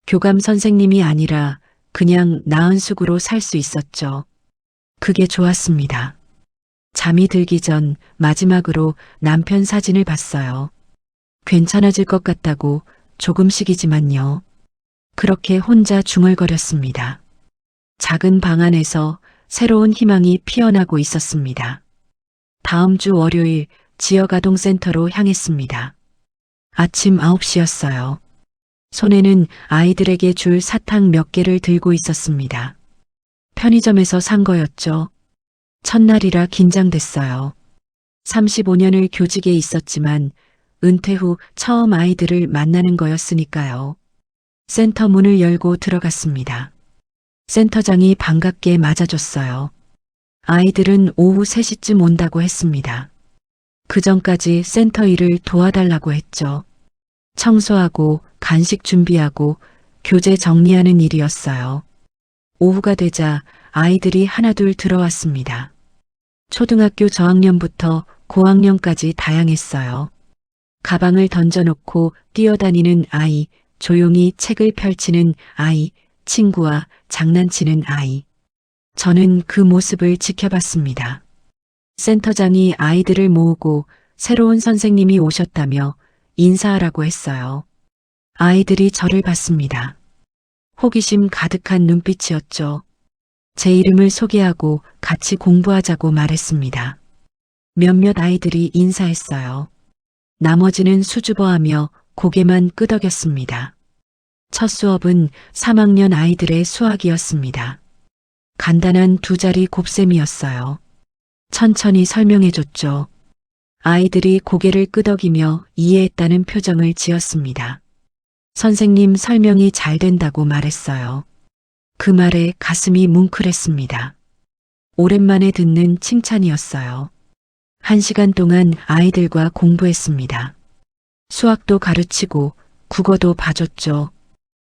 교감 선생님이 아니라 그냥 나은 숙으로 살 수 있었죠. 그게 좋았습니다. 잠이 들기 전 마지막으로 남편 사진을 봤어요. 괜찮아질 것 같다고 조금씩이지만요. 그렇게 혼자 중얼거렸습니다. 작은 방 안에서 새로운 희망이 피어나고 있었습니다. 다음 주 월요일 지역 아동센터로 향했습니다. 아침 9시였어요. 손에는 아이들에게 줄 사탕 몇 개를 들고 있었습니다. 편의점에서 산 거였죠. 첫날이라 긴장됐어요. 35년을 교직에 있었지만 은퇴 후 처음 아이들을 만나는 거였으니까요. 센터 문을 열고 들어갔습니다. 센터장이 반갑게 맞아줬어요. 아이들은 오후 3시쯤 온다고 했습니다. 그 전까지 센터 일을 도와달라고 했죠. 청소하고 간식 준비하고 교재 정리하는 일이었어요. 오후가 되자 아이들이 하나둘 들어왔습니다. 초등학교 저학년부터 고학년까지 다양했어요. 가방을 던져놓고 뛰어다니는 아이, 조용히 책을 펼치는 아이, 친구와 장난치는 아이. 저는 그 모습을 지켜봤습니다. 센터장이 아이들을 모으고 새로운 선생님이 오셨다며 인사하라고 했어요. 아이들이 저를 봤습니다. 호기심 가득한 눈빛이었죠. 제 이름을 소개하고 같이 공부하자고 말했습니다. 몇몇 아이들이 인사했어요. 나머지는 수줍어하며 고개만 끄덕였습니다. 첫 수업은 3학년 아이들의 수학이었습니다. 간단한 2자리 곱셈이었어요. 천천히 설명해줬죠. 아이들이 고개를 끄덕이며 이해했다는 표정을 지었습니다. 선생님 설명이 잘 된다고 말했어요. 그 말에 가슴이 뭉클했습니다. 오랜만에 듣는 칭찬이었어요. 1시간 동안 아이들과 공부했습니다. 수학도 가르치고 국어도 봐줬죠.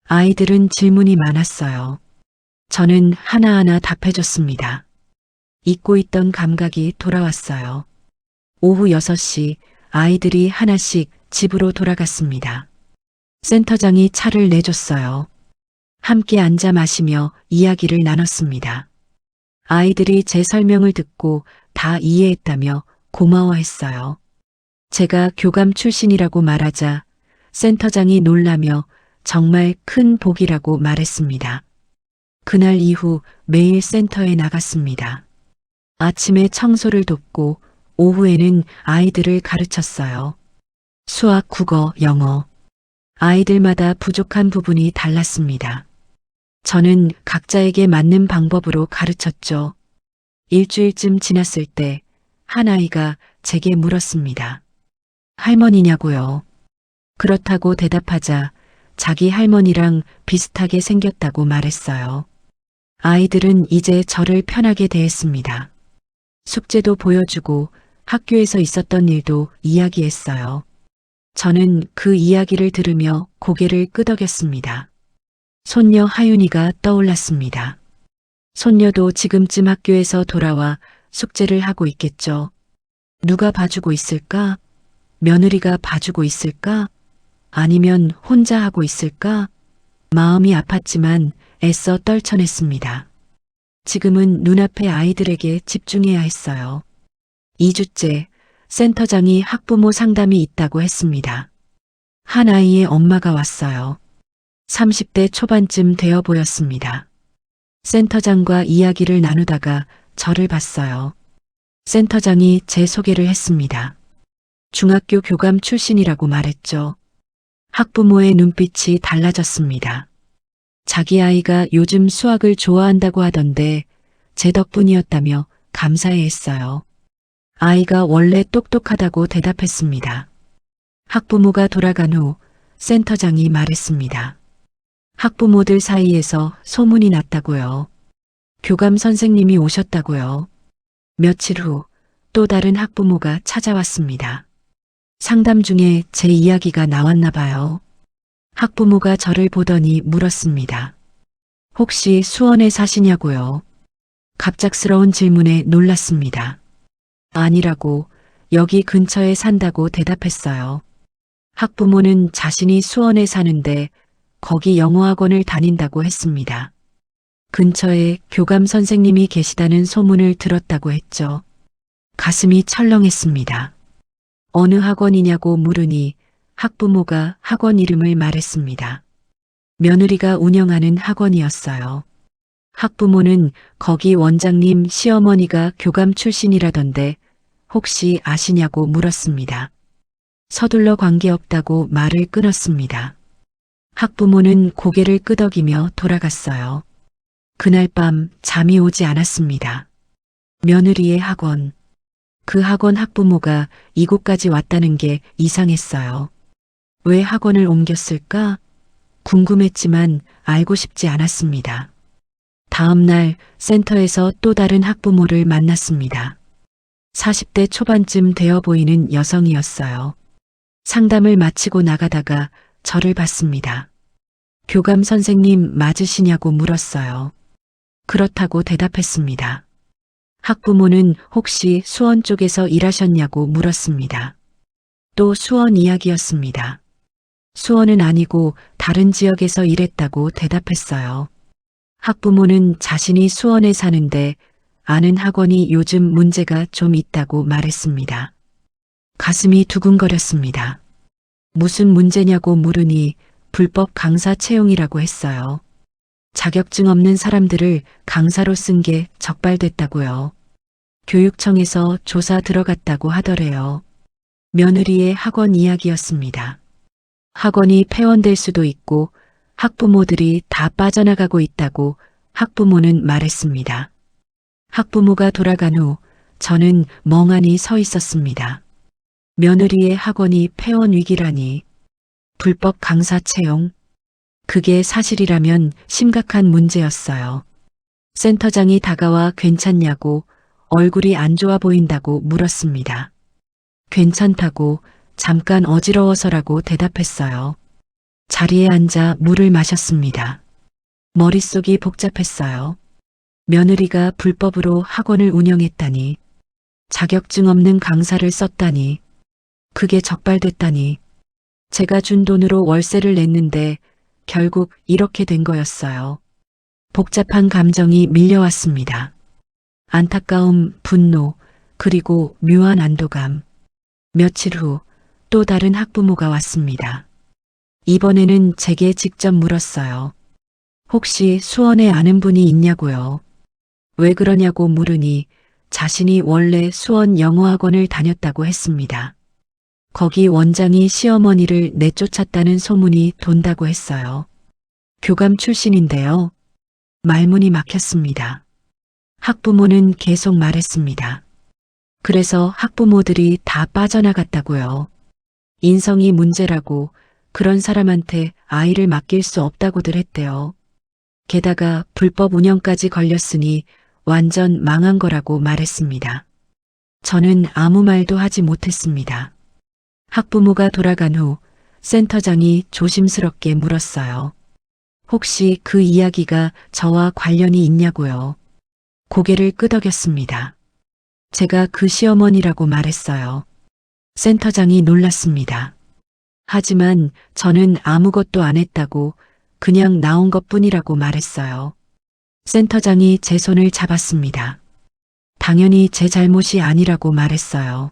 아이들은 질문이 많았어요. 저는 하나하나 답해줬습니다. 잊고 있던 감각이 돌아왔어요. 오후 6시 아이들이 하나씩 집으로 돌아갔습니다. 센터장이 차를 내줬어요. 함께 앉아 마시며 이야기를 나눴습니다. 아이들이 제 설명을 듣고 다 이해했다며 고마워했어요. 제가 교감 출신이라고 말하자 센터장이 놀라며 정말 큰 복이라고 말했습니다. 그날 이후 매일 센터에 나갔습니다. 아침에 청소를 돕고 오후에는 아이들을 가르쳤어요. 수학, 국어, 영어. 아이들마다 부족한 부분이 달랐습니다. 저는 각자에게 맞는 방법으로 가르쳤죠. 일주일쯤 지났을 때 한 아이가 제게 물었습니다. 할머니냐고요? 그렇다고 대답하자 자기 할머니랑 비슷하게 생겼다고 말했어요. 아이들은 이제 저를 편하게 대했습니다. 숙제도 보여주고 학교에서 있었던 일도 이야기했어요. 저는 그 이야기를 들으며 고개를 끄덕였습니다. 손녀 하윤이가 떠올랐습니다. 손녀도 지금쯤 학교에서 돌아와 숙제를 하고 있겠죠. 누가 봐주고 있을까? 며느리가 봐주고 있을까? 아니면 혼자 하고 있을까? 마음이 아팠지만 애써 떨쳐냈습니다. 지금은 눈앞의 아이들에게 집중해야 했어요. 2주째 센터장이 학부모 상담이 있다고 했습니다. 한 아이의 엄마가 왔어요. 30대 초반쯤 되어 보였습니다. 센터장과 이야기를 나누다가 저를 봤어요. 센터장이 제 소개를 했습니다. 중학교 교감 출신이라고 말했죠. 학부모의 눈빛이 달라졌습니다. 자기 아이가 요즘 수학을 좋아한다고 하던데 제 덕분이었다며 감사해했어요. 아이가 원래 똑똑하다고 대답했습니다. 학부모가 돌아간 후 센터장이 말했습니다. 학부모들 사이에서 소문이 났다고요. 교감 선생님이 오셨다고요. 며칠 후 또 다른 학부모가 찾아왔습니다. 상담 중에 제 이야기가 나왔나 봐요. 학부모가 저를 보더니 물었습니다. 혹시 수원에 사시냐고요? 갑작스러운 질문에 놀랐습니다. 아니라고 여기 근처에 산다고 대답했어요. 학부모는 자신이 수원에 사는데 거기 영어학원을 다닌다고 했습니다. 근처에 교감 선생님이 계시다는 소문을 들었다고 했죠. 가슴이 철렁했습니다. 어느 학원이냐고 물으니 학부모가 학원 이름을 말했습니다. 며느리가 운영하는 학원이었어요. 학부모는 거기 원장님 시어머니가 교감 출신이라던데 혹시 아시냐고 물었습니다. 서둘러 관계없다고 말을 끊었습니다. 학부모는 고개를 끄덕이며 돌아갔어요. 그날 밤 잠이 오지 않았습니다. 며느리의 학원. 그 학원 학부모가 이곳까지 왔다는 게 이상했어요. 왜 학원을 옮겼을까? 궁금했지만 알고 싶지 않았습니다. 다음 날 센터에서 또 다른 학부모를 만났습니다. 40대 초반쯤 되어 보이는 여성이었어요. 상담을 마치고 나가다가 저를 봤습니다. 교감 선생님 맞으시냐고 물었어요. 그렇다고 대답했습니다. 학부모는 혹시 수원 쪽에서 일하셨냐고 물었습니다. 또 수원 이야기였습니다. 수원은 아니고 다른 지역에서 일했다고 대답했어요. 학부모는 자신이 수원에 사는데 아는 학원이 요즘 문제가 좀 있다고 말했습니다. 가슴이 두근거렸습니다. 무슨 문제냐고 물으니 불법 강사 채용이라고 했어요. 자격증 없는 사람들을 강사로 쓴 게 적발됐다고요. 교육청에서 조사 들어갔다고 하더래요. 며느리의 학원 이야기였습니다. 학원이 폐원될 수도 있고 학부모들이 다 빠져나가고 있다고 학부모는 말했습니다. 학부모가 돌아간 후 저는 멍하니 서 있었습니다. 며느리의 학원이 폐원 위기라니. 불법 강사 채용. 그게 사실이라면 심각한 문제였어요. 센터장이 다가와 괜찮냐고 얼굴이 안 좋아 보인다고 물었습니다. 괜찮다고 잠깐 어지러워서라고 대답했어요. 자리에 앉아 물을 마셨습니다. 머릿속이 복잡했어요. 며느리가 불법으로 학원을 운영했다니, 자격증 없는 강사를 썼다니, 그게 적발됐다니, 제가 준 돈으로 월세를 냈는데 결국 이렇게 된 거였어요. 복잡한 감정이 밀려왔습니다. 안타까움, 분노, 그리고 묘한 안도감. 며칠 후 또 다른 학부모가 왔습니다. 이번에는 제게 직접 물었어요. 혹시 수원에 아는 분이 있냐고요. 왜 그러냐고 물으니 자신이 원래 수원 영어학원을 다녔다고 했습니다. 거기 원장이 시어머니를 내쫓았다는 소문이 돈다고 했어요. 교감 출신인데요. 말문이 막혔습니다. 학부모는 계속 말했습니다. 그래서 학부모들이 다 빠져나갔다고요. 인성이 문제라고 그런 사람한테 아이를 맡길 수 없다고들 했대요. 게다가 불법 운영까지 걸렸으니 완전 망한 거라고 말했습니다. 저는 아무 말도 하지 못했습니다. 학부모가 돌아간 후 센터장이 조심스럽게 물었어요. 혹시 그 이야기가 저와 관련이 있냐고요. 고개를 끄덕였습니다. 제가 그 시어머니라고 말했어요. 센터장이 놀랐습니다. 하지만 저는 아무것도 안 했다고 그냥 나온 것뿐이라고 말했어요. 센터장이 제 손을 잡았습니다. 당연히 제 잘못이 아니라고 말했어요.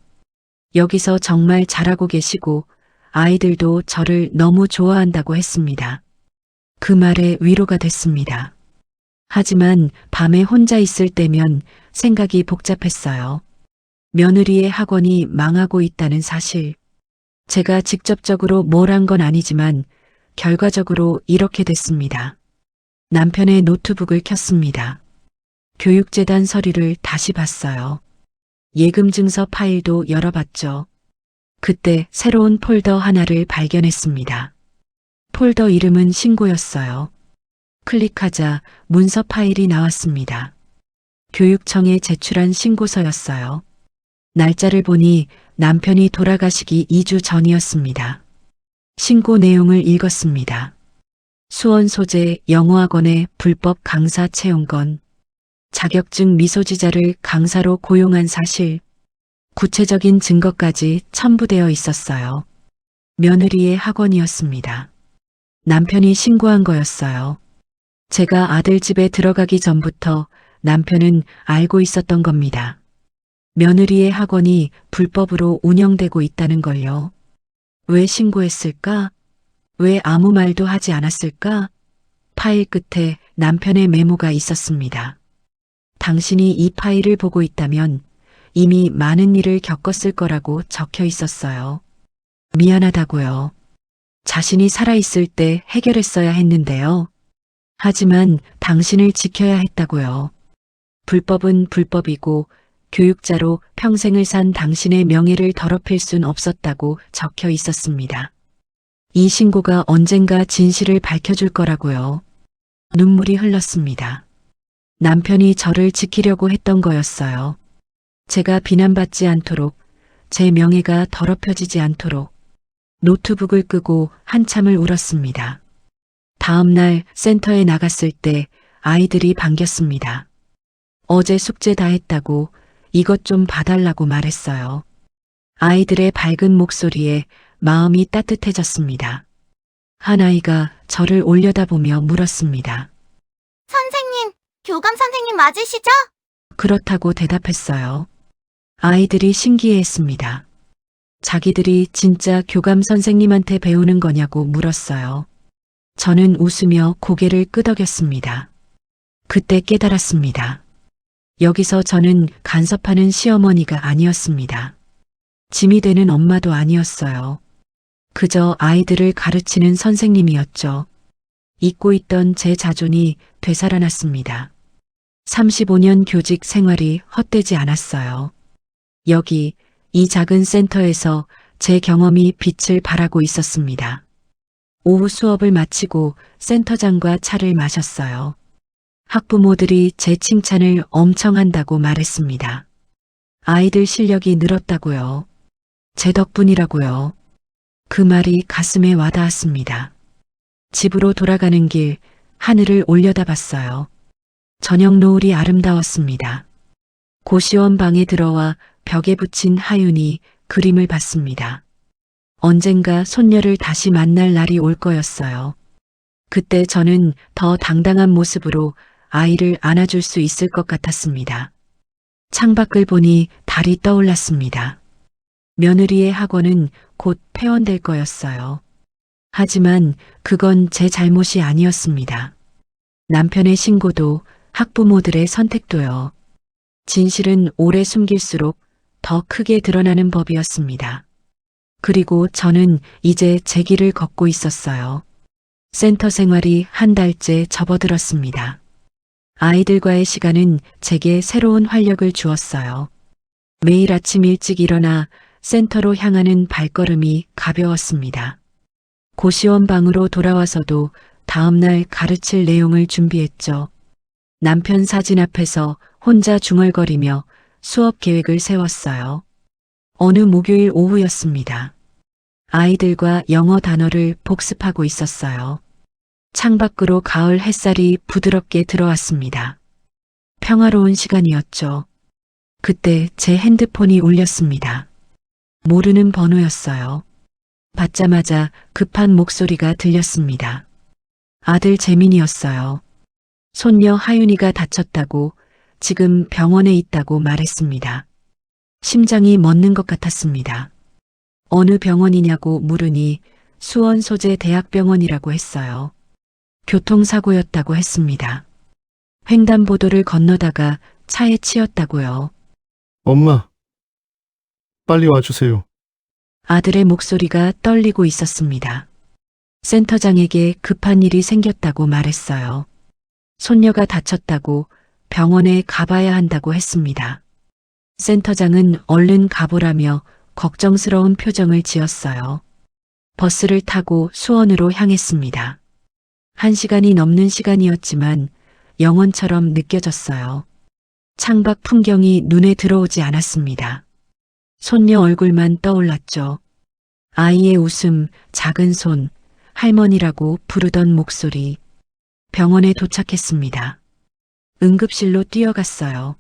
여기서 정말 잘하고 계시고 아이들도 저를 너무 좋아한다고 했습니다. 그 말에 위로가 됐습니다. 하지만 밤에 혼자 있을 때면 생각이 복잡했어요. 며느리의 학원이 망하고 있다는 사실. 제가 직접적으로 뭘 한 건 아니지만 결과적으로 이렇게 됐습니다. 남편의 노트북을 켰습니다. 교육재단 서류를 다시 봤어요. 예금증서 파일도 열어봤죠. 그때 새로운 폴더 하나를 발견했습니다. 폴더 이름은 신고였어요. 클릭하자 문서 파일이 나왔습니다. 교육청에 제출한 신고서였어요. 날짜를 보니 남편이 돌아가시기 2주 전이었습니다. 신고 내용을 읽었습니다. 수원 소재 영어학원의 불법 강사 채용건, 자격증 미소지자를 강사로 고용한 사실, 구체적인 증거까지 첨부되어 있었어요. 며느리의 학원이었습니다. 남편이 신고한 거였어요. 제가 아들 집에 들어가기 전부터 남편은 알고 있었던 겁니다. 며느리의 학원이 불법으로 운영되고 있다는 걸요. 왜 신고했을까? 왜 아무 말도 하지 않았을까? 파일 끝에 남편의 메모가 있었습니다. 당신이 이 파일을 보고 있다면 이미 많은 일을 겪었을 거라고 적혀 있었어요. 미안하다고요. 자신이 살아있을 때 해결했어야 했는데요. 하지만 당신을 지켜야 했다고요. 불법은 불법이고 교육자로 평생을 산 당신의 명예를 더럽힐 순 없었다고 적혀 있었습니다. 이 신고가 언젠가 진실을 밝혀줄 거라고요. 눈물이 흘렀습니다. 남편이 저를 지키려고 했던 거였어요. 제가 비난받지 않도록, 제 명예가 더럽혀지지 않도록 노트북을 끄고 한참을 울었습니다. 다음 날 센터에 나갔을 때 아이들이 반겼습니다. 어제 숙제 다 했다고 이것 좀 봐달라고 말했어요. 아이들의 밝은 목소리에 마음이 따뜻해졌습니다. 한 아이가 저를 올려다보며 물었습니다. 선생님, 교감 선생님 맞으시죠? 그렇다고 대답했어요. 아이들이 신기해했습니다. 자기들이 진짜 교감 선생님한테 배우는 거냐고 물었어요. 저는 웃으며 고개를 끄덕였습니다. 그때 깨달았습니다. 여기서 저는 간섭하는 시어머니가 아니었습니다. 짐이 되는 엄마도 아니었어요. 그저 아이들을 가르치는 선생님이었죠. 잊고 있던 제 자존이 되살아났습니다. 35년 교직 생활이 헛되지 않았어요. 여기, 이 작은 센터에서 제 경험이 빛을 발하고 있었습니다. 오후 수업을 마치고 센터장과 차를 마셨어요. 학부모들이 제 칭찬을 엄청 한다고 말했습니다. 아이들 실력이 늘었다고요. 제 덕분이라고요. 그 말이 가슴에 와닿았습니다. 집으로 돌아가는 길 하늘을 올려다봤어요. 저녁 노을이 아름다웠습니다. 고시원 방에 들어와 벽에 붙인 하윤이 그림을 봤습니다. 언젠가 손녀를 다시 만날 날이 올 거였어요. 그때 저는 더 당당한 모습으로 아이를 안아줄 수 있을 것 같았습니다. 창밖을 보니 달이 떠올랐습니다. 며느리의 학원은 곧 폐원될 거였어요. 하지만 그건 제 잘못이 아니었습니다. 남편의 신고도 학부모들의 선택도요. 진실은 오래 숨길수록 더 크게 드러나는 법이었습니다. 그리고 저는 이제 제 길을 걷고 있었어요. 센터 생활이 한 달째 접어들었습니다. 아이들과의 시간은 제게 새로운 활력을 주었어요. 매일 아침 일찍 일어나 센터로 향하는 발걸음이 가벼웠습니다. 고시원 방으로 돌아와서도 다음날 가르칠 내용을 준비했죠. 남편 사진 앞에서 혼자 중얼거리며 수업 계획을 세웠어요. 어느 목요일 오후였습니다. 아이들과 영어 단어를 복습하고 있었어요. 창밖으로 가을 햇살이 부드럽게 들어왔습니다. 평화로운 시간이었죠. 그때 제 핸드폰이 울렸습니다. 모르는 번호였어요. 받자마자 급한 목소리가 들렸습니다. 아들 재민이었어요. 손녀 하윤이가 다쳤다고 지금 병원에 있다고 말했습니다. 심장이 멎는 것 같았습니다. 어느 병원이냐고 물으니 수원 소재 대학병원이라고 했어요. 교통사고였다고 했습니다. 횡단보도를 건너다가 차에 치였다고요. 엄마, 빨리 와주세요. 아들의 목소리가 떨리고 있었습니다. 센터장에게 급한 일이 생겼다고 말했어요. 손녀가 다쳤다고 병원에 가봐야 한다고 했습니다. 센터장은 얼른 가보라며 걱정스러운 표정을 지었어요. 버스를 타고 수원으로 향했습니다. 1시간이 넘는 시간이었지만 영원처럼 느껴졌어요. 창밖 풍경이 눈에 들어오지 않았습니다. 손녀 얼굴만 떠올랐죠. 아이의 웃음, 작은 손, 할머니라고 부르던 목소리. 병원에 도착했습니다. 응급실로 뛰어갔어요.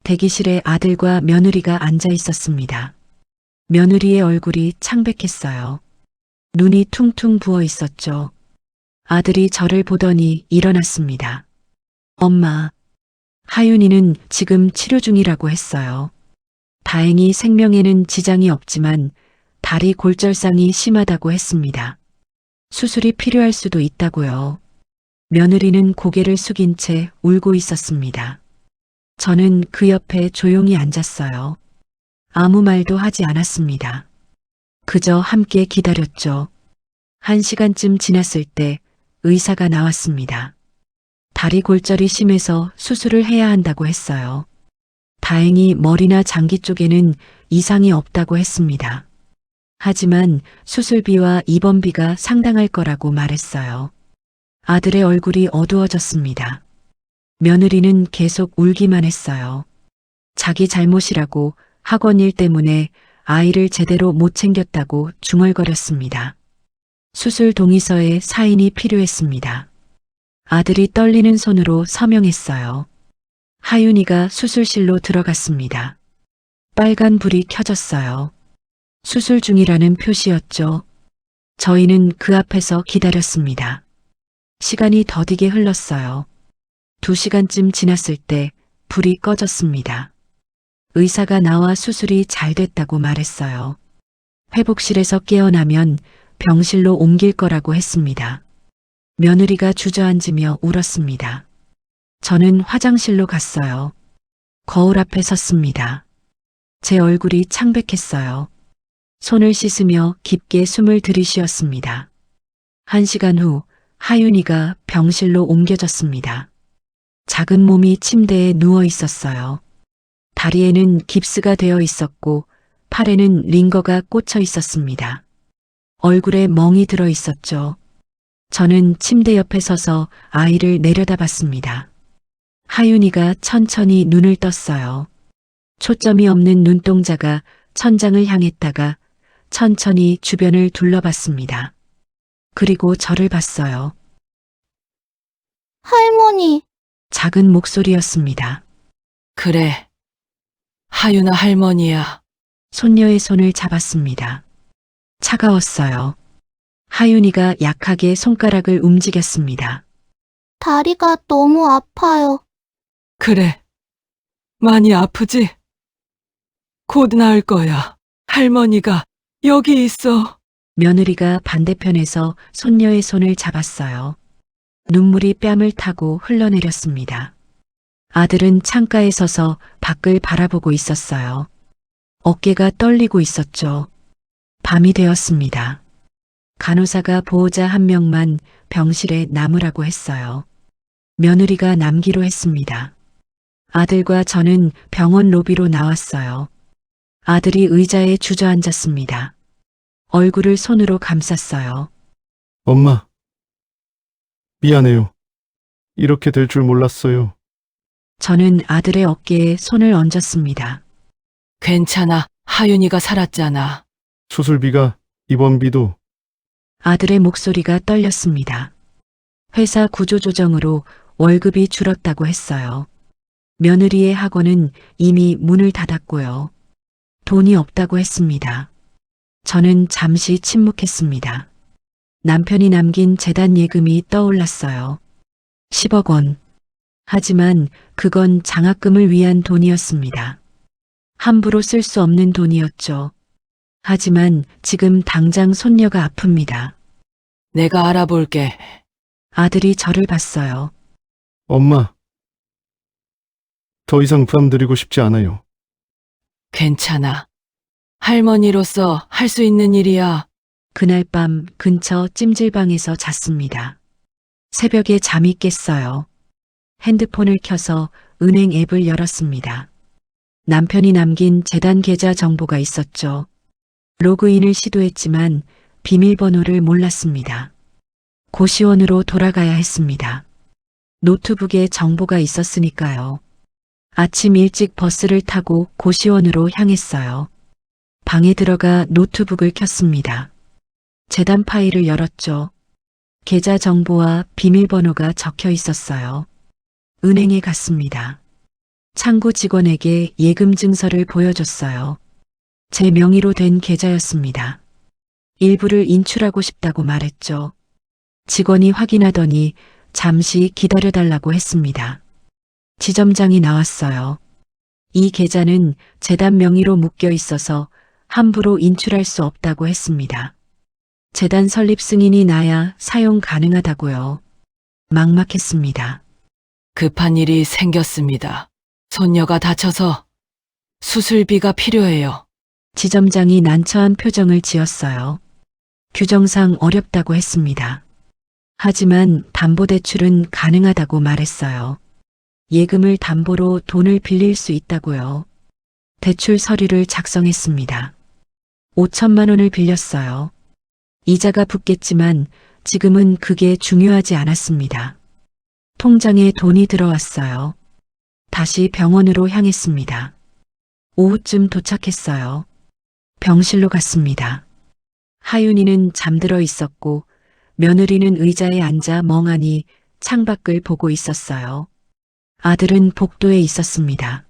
대기실에 아들과 며느리가 앉아 있었습니다. 며느리의 얼굴이 창백했어요. 눈이 퉁퉁 부어 있었죠. 아들이 저를 보더니 일어났습니다. 엄마, 하윤이는 지금 치료 중이라고 했어요. 다행히 생명에는 지장이 없지만 다리 골절상이 심하다고 했습니다. 수술이 필요할 수도 있다고요. 며느리는 고개를 숙인 채 울고 있었습니다. 저는 그 옆에 조용히 앉았어요. 아무 말도 하지 않았습니다. 그저 함께 기다렸죠. 1시간쯤 지났을 때 의사가 나왔습니다. 다리 골절이 심해서 수술을 해야 한다고 했어요. 다행히 머리나 장기 쪽에는 이상이 없다고 했습니다. 하지만 수술비와 입원비가 상당할 거라고 말했어요. 아들의 얼굴이 어두워졌습니다. 며느리는 계속 울기만 했어요. 자기 잘못이라고 학원 일 때문에 아이를 제대로 못 챙겼다고 중얼거렸습니다. 수술 동의서에 사인이 필요했습니다. 아들이 떨리는 손으로 서명했어요. 하윤이가 수술실로 들어갔습니다. 빨간 불이 켜졌어요. 수술 중이라는 표시였죠. 저희는 그 앞에서 기다렸습니다. 시간이 더디게 흘렀어요. 2시간쯤 지났을 때 불이 꺼졌습니다. 의사가 나와 수술이 잘 됐다고 말했어요. 회복실에서 깨어나면 병실로 옮길 거라고 했습니다. 며느리가 주저앉으며 울었습니다. 저는 화장실로 갔어요. 거울 앞에 섰습니다. 제 얼굴이 창백했어요. 손을 씻으며 깊게 숨을 들이쉬었습니다. 1시간 후 하윤이가 병실로 옮겨졌습니다. 작은 몸이 침대에 누워 있었어요. 다리에는 깁스가 되어 있었고 팔에는 링거가 꽂혀 있었습니다. 얼굴에 멍이 들어 있었죠. 저는 침대 옆에 서서 아이를 내려다봤습니다. 하윤이가 천천히 눈을 떴어요. 초점이 없는 눈동자가 천장을 향했다가 천천히 주변을 둘러봤습니다. 그리고 저를 봤어요. 할머니, 작은 목소리였습니다. 그래. 하윤아 할머니야. 손녀의 손을 잡았습니다. 차가웠어요. 하윤이가 약하게 손가락을 움직였습니다. 다리가 너무 아파요. 그래. 많이 아프지? 곧 나을 거야. 할머니가 여기 있어. 며느리가 반대편에서 손녀의 손을 잡았어요. 눈물이 뺨을 타고 흘러내렸습니다. 아들은 창가에 서서 밖을 바라보고 있었어요. 어깨가 떨리고 있었죠. 밤이 되었습니다. 간호사가 보호자 한 명만 병실에 남으라고 했어요. 며느리가 남기로 했습니다. 아들과 저는 병원 로비로 나왔어요. 아들이 의자에 주저앉았습니다. 얼굴을 손으로 감쌌어요. 엄마, 미안해요. 이렇게 될 줄 몰랐어요. 저는 아들의 어깨에 손을 얹었습니다. 괜찮아. 하윤이가 살았잖아. 수술비가, 입원비도 아들의 목소리가 떨렸습니다. 회사 구조조정으로 월급이 줄었다고 했어요. 며느리의 학원은 이미 문을 닫았고요. 돈이 없다고 했습니다. 저는 잠시 침묵했습니다. 남편이 남긴 재단 예금이 떠올랐어요. 10억 원. 하지만 그건 장학금을 위한 돈이었습니다. 함부로 쓸 수 없는 돈이었죠. 하지만 지금 당장 손녀가 아픕니다. 내가 알아볼게. 아들이 저를 봤어요. 엄마, 더 이상 부담 드리고 싶지 않아요. 괜찮아. 할머니로서 할 수 있는 일이야. 그날 밤 근처 찜질방에서 잤습니다. 새벽에 잠이 깼어요. 핸드폰을 켜서 은행 앱을 열었습니다. 남편이 남긴 재단 계좌 정보가 있었죠. 로그인을 시도했지만 비밀번호를 몰랐습니다. 고시원으로 돌아가야 했습니다. 노트북에 정보가 있었으니까요. 아침 일찍 버스를 타고 고시원으로 향했어요. 방에 들어가 노트북을 켰습니다. 재단 파일을 열었죠. 계좌 정보와 비밀번호가 적혀 있었어요. 은행에 갔습니다. 창구 직원에게 예금 증서를 보여줬어요. 제 명의로 된 계좌였습니다. 일부를 인출하고 싶다고 말했죠. 직원이 확인하더니 잠시 기다려달라고 했습니다. 지점장이 나왔어요. 이 계좌는 재단 명의로 묶여 있어서 함부로 인출할 수 없다고 했습니다. 재단 설립 승인이 나야 사용 가능하다고요. 막막했습니다. 급한 일이 생겼습니다. 손녀가 다쳐서 수술비가 필요해요. 지점장이 난처한 표정을 지었어요. 규정상 어렵다고 했습니다. 하지만 담보대출은 가능하다고 말했어요. 예금을 담보로 돈을 빌릴 수 있다고요. 대출 서류를 작성했습니다. 5천만 원을 빌렸어요. 이자가 붙겠지만 지금은 그게 중요하지 않았습니다. 통장에 돈이 들어왔어요. 다시 병원으로 향했습니다. 오후쯤 도착했어요. 병실로 갔습니다. 하윤이는 잠들어 있었고 며느리는 의자에 앉아 멍하니 창밖을 보고 있었어요. 아들은 복도에 있었습니다.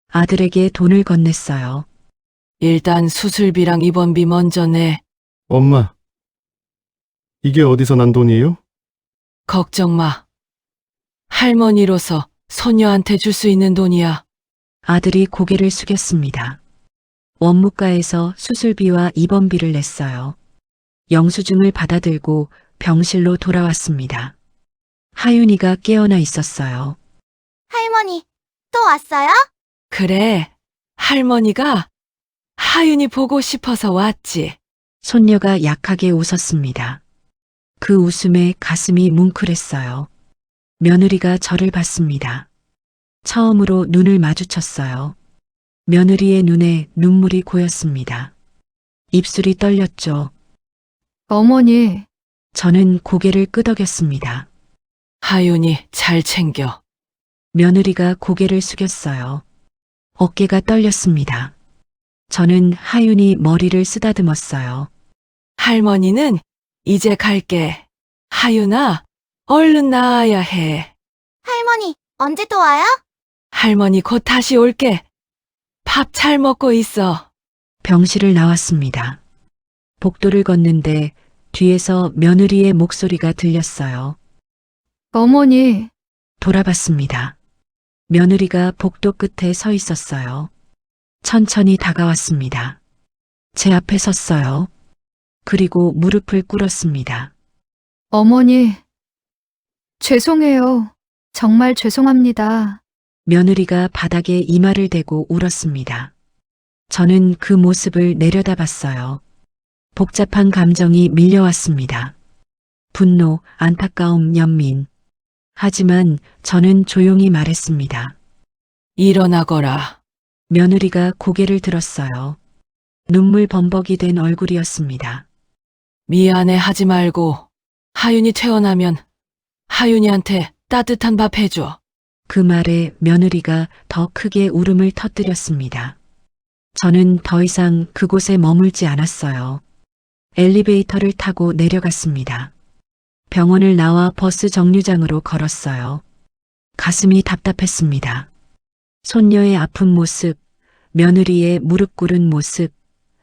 아들에게 돈을 건넸어요. 일단 수술비랑 입원비 먼저 내. 엄마, 이게 어디서 난 돈이에요? 걱정 마. 할머니로서 손녀한테 줄 수 있는 돈이야. 아들이 고개를 숙였습니다. 원무과에서 수술비와 입원비를 냈어요. 영수증을 받아들고 병실로 돌아왔습니다. 하윤이가 깨어나 있었어요. 할머니, 또 왔어요? 그래, 할머니가 하윤이 보고 싶어서 왔지. 손녀가 약하게 웃었습니다. 그 웃음에 가슴이 뭉클했어요. 며느리가 저를 봤습니다. 처음으로 눈을 마주쳤어요. 며느리의 눈에 눈물이 고였습니다. 입술이 떨렸죠. 어머니, 저는 고개를 끄덕였습니다. 하윤이 잘 챙겨. 며느리가 고개를 숙였어요. 어깨가 떨렸습니다. 저는 하윤이 머리를 쓰다듬었어요. 할머니는 이제 갈게. 하윤아, 얼른 나아야 해. 할머니, 언제 또 와요? 할머니 곧 다시 올게. 밥 잘 먹고 있어. 병실을 나왔습니다. 복도를 걷는데 뒤에서 며느리의 목소리가 들렸어요. 어머니, 돌아봤습니다. 며느리가 복도 끝에 서 있었어요. 천천히 다가왔습니다. 제 앞에 섰어요. 그리고 무릎을 꿇었습니다. 어머니. 죄송해요. 정말 죄송합니다. 며느리가 바닥에 이마를 대고 울었습니다. 저는 그 모습을 내려다봤어요. 복잡한 감정이 밀려왔습니다. 분노, 안타까움, 연민. 하지만 저는 조용히 말했습니다. 일어나거라. 며느리가 고개를 들었어요. 눈물 범벅이 된 얼굴이었습니다. 미안해 하지 말고 하윤이 퇴원하면 하윤이한테 따뜻한 밥 해줘. 그 말에 며느리가 더 크게 울음을 터뜨렸습니다. 저는 더 이상 그곳에 머물지 않았어요. 엘리베이터를 타고 내려갔습니다. 병원을 나와 버스 정류장으로 걸었어요. 가슴이 답답했습니다. 손녀의 아픈 모습, 며느리의 무릎 꿇은 모습,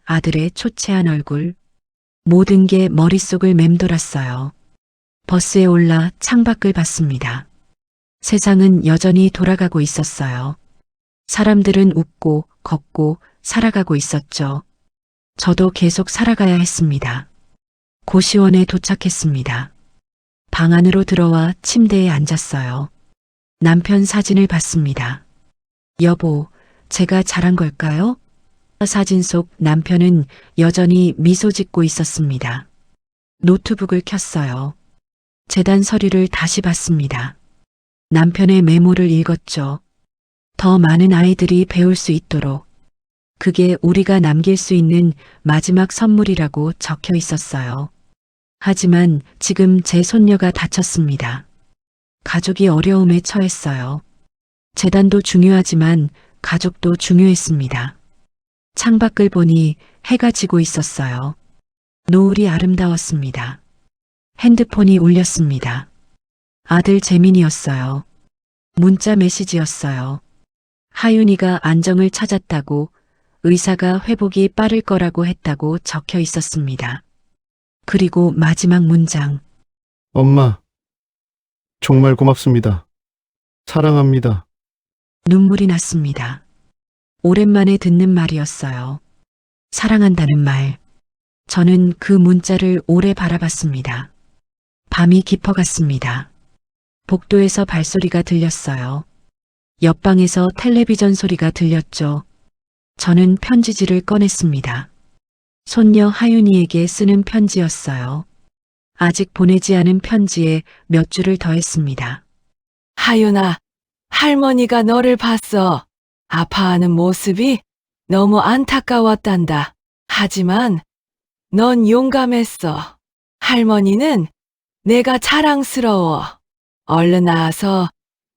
아들의 초췌한 얼굴, 모든 게 머릿속을 맴돌았어요. 버스에 올라 창밖을 봤습니다. 세상은 여전히 돌아가고 있었어요. 사람들은 웃고 걷고 살아가고 있었죠. 저도 계속 살아가야 했습니다. 고시원에 도착했습니다. 방 안으로 들어와 침대에 앉았어요. 남편 사진을 봤습니다. 여보, 제가 잘한 걸까요? 사진 속 남편은 여전히 미소 짓고 있었습니다. 노트북을 켰어요. 재단 서류를 다시 봤습니다. 남편의 메모를 읽었죠. 더 많은 아이들이 배울 수 있도록. 그게 우리가 남길 수 있는 마지막 선물이라고 적혀 있었어요. 하지만 지금 제 손녀가 다쳤습니다. 가족이 어려움에 처했어요. 재단도 중요하지만 가족도 중요했습니다. 창밖을 보니 해가 지고 있었어요. 노을이 아름다웠습니다. 핸드폰이 울렸습니다. 아들 재민이었어요. 문자 메시지였어요. 하윤이가 안정을 찾았다고, 의사가 회복이 빠를 거라고 했다고 적혀 있었습니다. 그리고 마지막 문장. 엄마, 정말 고맙습니다. 사랑합니다. 눈물이 났습니다. 오랜만에 듣는 말이었어요. 사랑한다는 말. 저는 그 문자를 오래 바라봤습니다. 밤이 깊어갔습니다. 복도에서 발소리가 들렸어요. 옆방에서 텔레비전 소리가 들렸죠. 저는 편지지를 꺼냈습니다. 손녀 하윤이에게 쓰는 편지였어요. 아직 보내지 않은 편지에 몇 줄을 더했습니다. 하윤아, 할머니가 너를 봤어. 아파하는 모습이 너무 안타까웠단다. 하지만 넌 용감했어. 할머니는 내가 자랑스러워. 얼른 나와서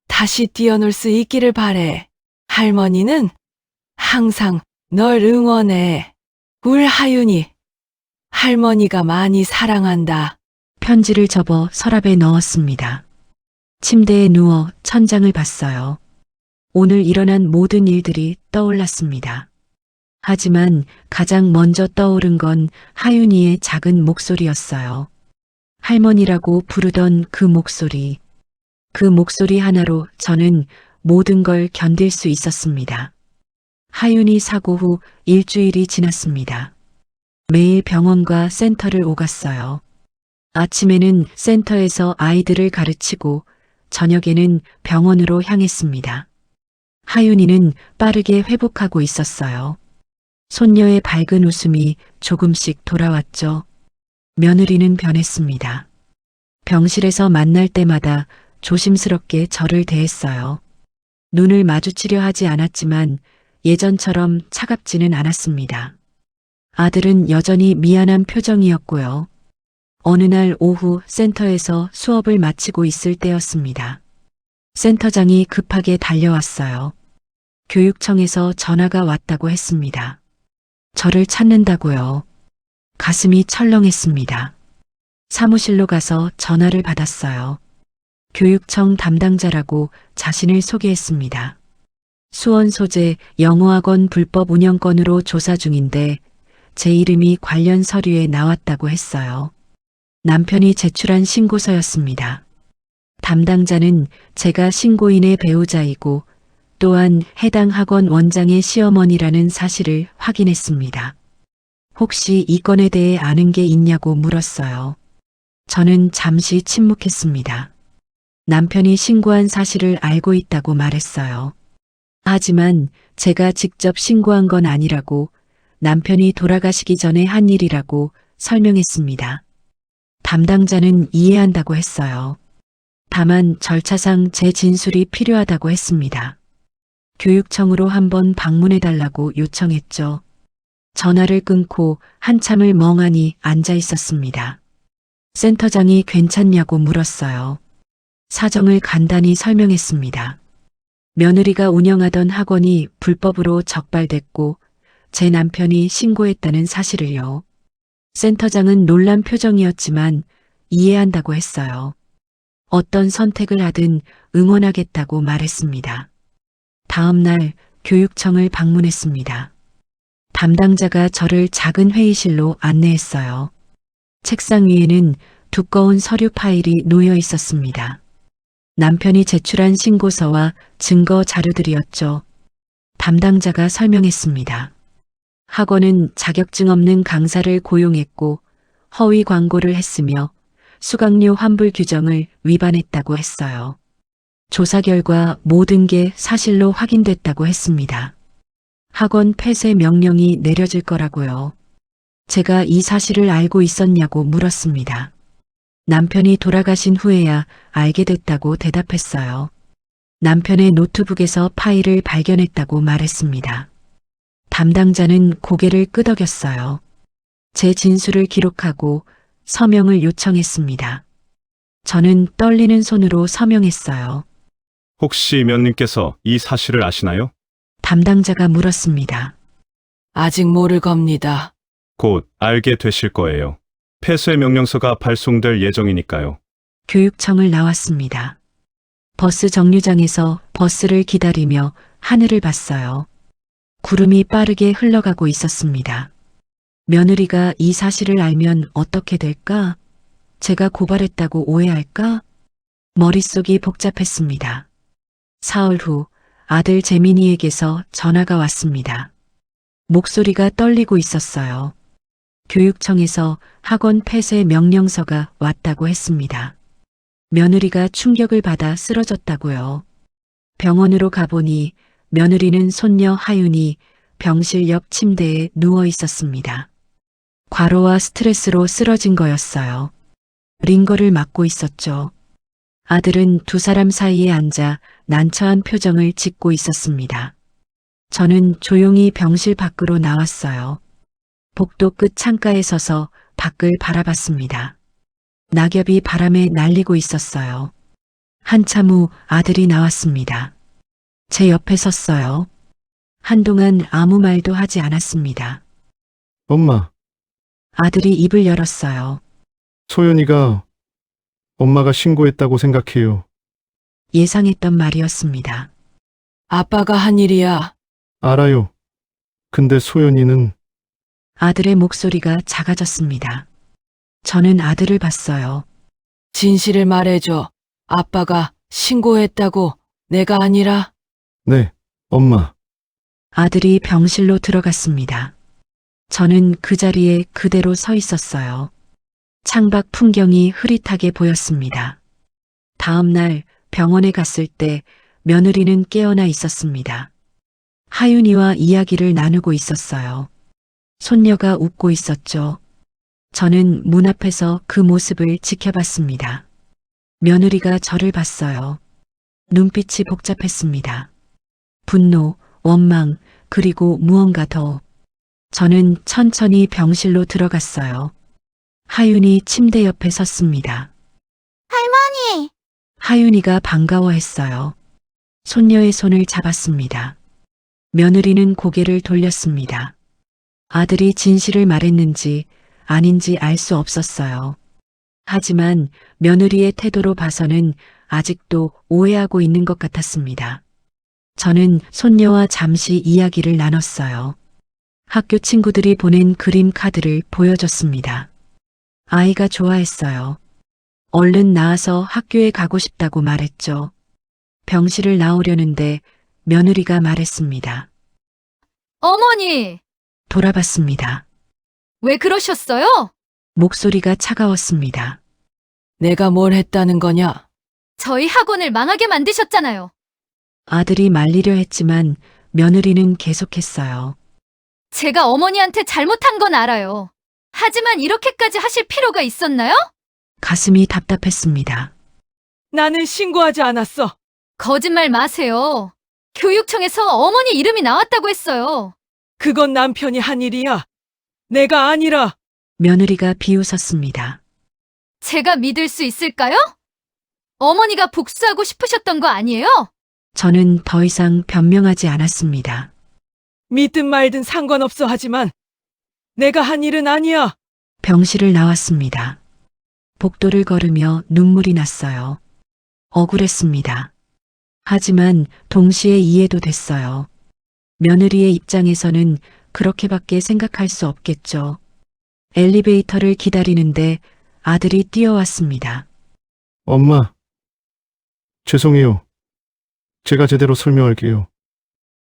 다시 뛰어놀 수 있기를 바래. 할머니는 항상 널 응원해. 울 하윤이. 할머니가 많이 사랑한다. 편지를 접어 서랍에 넣었습니다. 침대에 누워 천장을 봤어요. 오늘 일어난 모든 일들이 떠올랐습니다. 하지만 가장 먼저 떠오른 건 하윤이의 작은 목소리였어요. 할머니라고 부르던 그 목소리. 그 목소리 하나로 저는 모든 걸 견딜 수 있었습니다. 하윤이 사고 후 일주일이 지났습니다. 매일 병원과 센터를 오갔어요. 아침에는 센터에서 아이들을 가르치고 저녁에는 병원으로 향했습니다. 하윤이는 빠르게 회복하고 있었어요. 손녀의 밝은 웃음이 조금씩 돌아왔죠. 며느리는 변했습니다. 병실에서 만날 때마다 조심스럽게 저를 대했어요. 눈을 마주치려 하지 않았지만 예전처럼 차갑지는 않았습니다. 아들은 여전히 미안한 표정이었고요. 어느 날 오후 센터에서 수업을 마치고 있을 때였습니다. 센터장이 급하게 달려왔어요. 교육청에서 전화가 왔다고 했습니다. 저를 찾는다고요. 가슴이 철렁했습니다. 사무실로 가서 전화를 받았어요. 교육청 담당자라고 자신을 소개했습니다. 수원 소재 영어학원 불법 운영 건으로 조사 중인데 제 이름이 관련 서류에 나왔다고 했어요. 남편이 제출한 신고서였습니다. 담당자는 제가 신고인의 배우자이고 또한 해당 학원 원장의 시어머니라는 사실을 확인했습니다. 혹시 이 건에 대해 아는 게 있냐고 물었어요. 저는 잠시 침묵했습니다. 남편이 신고한 사실을 알고 있다고 말했어요. 하지만 제가 직접 신고한 건 아니라고 남편이 돌아가시기 전에 한 일이라고 설명했습니다. 담당자는 이해한다고 했어요. 다만 절차상 제 진술이 필요하다고 했습니다. 교육청으로 한번 방문해달라고 요청했죠. 전화를 끊고 한참을 멍하니 앉아 있었습니다. 센터장이 괜찮냐고 물었어요. 사정을 간단히 설명했습니다. 며느리가 운영하던 학원이 불법으로 적발됐고 제 남편이 신고했다는 사실을요. 센터장은 놀란 표정이었지만 이해한다고 했어요. 어떤 선택을 하든 응원하겠다고 말했습니다. 다음 날 교육청을 방문했습니다. 담당자가 저를 작은 회의실로 안내했어요. 책상 위에는 두꺼운 서류 파일이 놓여 있었습니다. 남편이 제출한 신고서와 증거 자료들이었죠. 담당자가 설명했습니다. 학원은 자격증 없는 강사를 고용했고 허위 광고를 했으며 수강료 환불 규정을 위반했다고 했어요. 조사 결과 모든 게 사실로 확인됐다고 했습니다. 학원 폐쇄 명령이 내려질 거라고요. 제가 이 사실을 알고 있었냐고 물었습니다. 남편이 돌아가신 후에야 알게 됐다고 대답했어요. 남편의 노트북에서 파일을 발견했다고 말했습니다. 담당자는 고개를 끄덕였어요. 제 진술을 기록하고 서명을 요청했습니다. 저는 떨리는 손으로 서명했어요. 혹시 며느님께서 이 사실을 아시나요? 담당자가 물었습니다. 아직 모를 겁니다. 곧 알게 되실 거예요. 폐쇄 명령서가 발송될 예정이니까요. 교육청을 나왔습니다. 버스 정류장에서 버스를 기다리며 하늘을 봤어요. 구름이 빠르게 흘러가고 있었습니다. 며느리가 이 사실을 알면 어떻게 될까? 제가 고발했다고 오해할까? 머릿속이 복잡했습니다. 사흘 후 아들 재민이에게서 전화가 왔습니다. 목소리가 떨리고 있었어요. 교육청에서 학원 폐쇄 명령서가 왔다고 했습니다. 며느리가 충격을 받아 쓰러졌다고요. 병원으로 가보니 며느리는 손녀 하윤이 병실 옆 침대에 누워 있었습니다. 과로와 스트레스로 쓰러진 거였어요. 링거를 맞고 있었죠. 아들은 두 사람 사이에 앉아 난처한 표정을 짓고 있었습니다. 저는 조용히 병실 밖으로 나왔어요. 복도 끝 창가에 서서 밖을 바라봤습니다. 낙엽이 바람에 날리고 있었어요. 한참 후 아들이 나왔습니다. 제 옆에 섰어요. 한동안 아무 말도 하지 않았습니다. 엄마, 아들이 입을 열었어요. 소연이가 엄마가 신고했다고 생각해요. 예상했던 말이었습니다. 아빠가 한 일이야. 알아요. 근데 소연이는 아들의 목소리가 작아졌습니다. 저는 아들을 봤어요. 진실을 말해줘. 아빠가 신고했다고 내가 아니라. 네, 엄마. 아들이 병실로 들어갔습니다. 저는 그 자리에 그대로 서 있었어요. 창밖 풍경이 흐릿하게 보였습니다. 다음 날 병원에 갔을 때 며느리는 깨어나 있었습니다. 하윤이와 이야기를 나누고 있었어요. 손녀가 웃고 있었죠. 저는 문 앞에서 그 모습을 지켜봤습니다. 며느리가 저를 봤어요. 눈빛이 복잡했습니다. 분노, 원망, 그리고 무언가 더. 저는 천천히 병실로 들어갔어요. 하윤이 침대 옆에 섰습니다. 할머니! 하윤이가 반가워했어요. 손녀의 손을 잡았습니다. 며느리는 고개를 돌렸습니다. 아들이 진실을 말했는지 아닌지 알 수 없었어요. 하지만 며느리의 태도로 봐서는 아직도 오해하고 있는 것 같았습니다. 저는 손녀와 잠시 이야기를 나눴어요. 학교 친구들이 보낸 그림 카드를 보여줬습니다. 아이가 좋아했어요. 얼른 나와서 학교에 가고 싶다고 말했죠. 병실을 나오려는데 며느리가 말했습니다. 어머니, 돌아봤습니다. 왜 그러셨어요? 목소리가 차가웠습니다. 내가 뭘 했다는 거냐? 저희 학원을 망하게 만드셨잖아요. 아들이 말리려 했지만 며느리는 계속했어요. 제가 어머니한테 잘못한 건 알아요. 하지만 이렇게까지 하실 필요가 있었나요? 가슴이 답답했습니다. 나는 신고하지 않았어. 거짓말 마세요. 교육청에서 어머니 이름이 나왔다고 했어요. 그건 남편이 한 일이야. 내가 아니라. 며느리가 비웃었습니다. 제가 믿을 수 있을까요? 어머니가 복수하고 싶으셨던 거 아니에요? 저는 더 이상 변명하지 않았습니다. 믿든 말든 상관없어 하지만 내가 한 일은 아니야. 병실을 나왔습니다. 복도를 걸으며 눈물이 났어요. 억울했습니다. 하지만 동시에 이해도 됐어요. 며느리의 입장에서는 그렇게밖에 생각할 수 없겠죠. 엘리베이터를 기다리는데 아들이 뛰어왔습니다. 엄마. 죄송해요. 제가 제대로 설명할게요.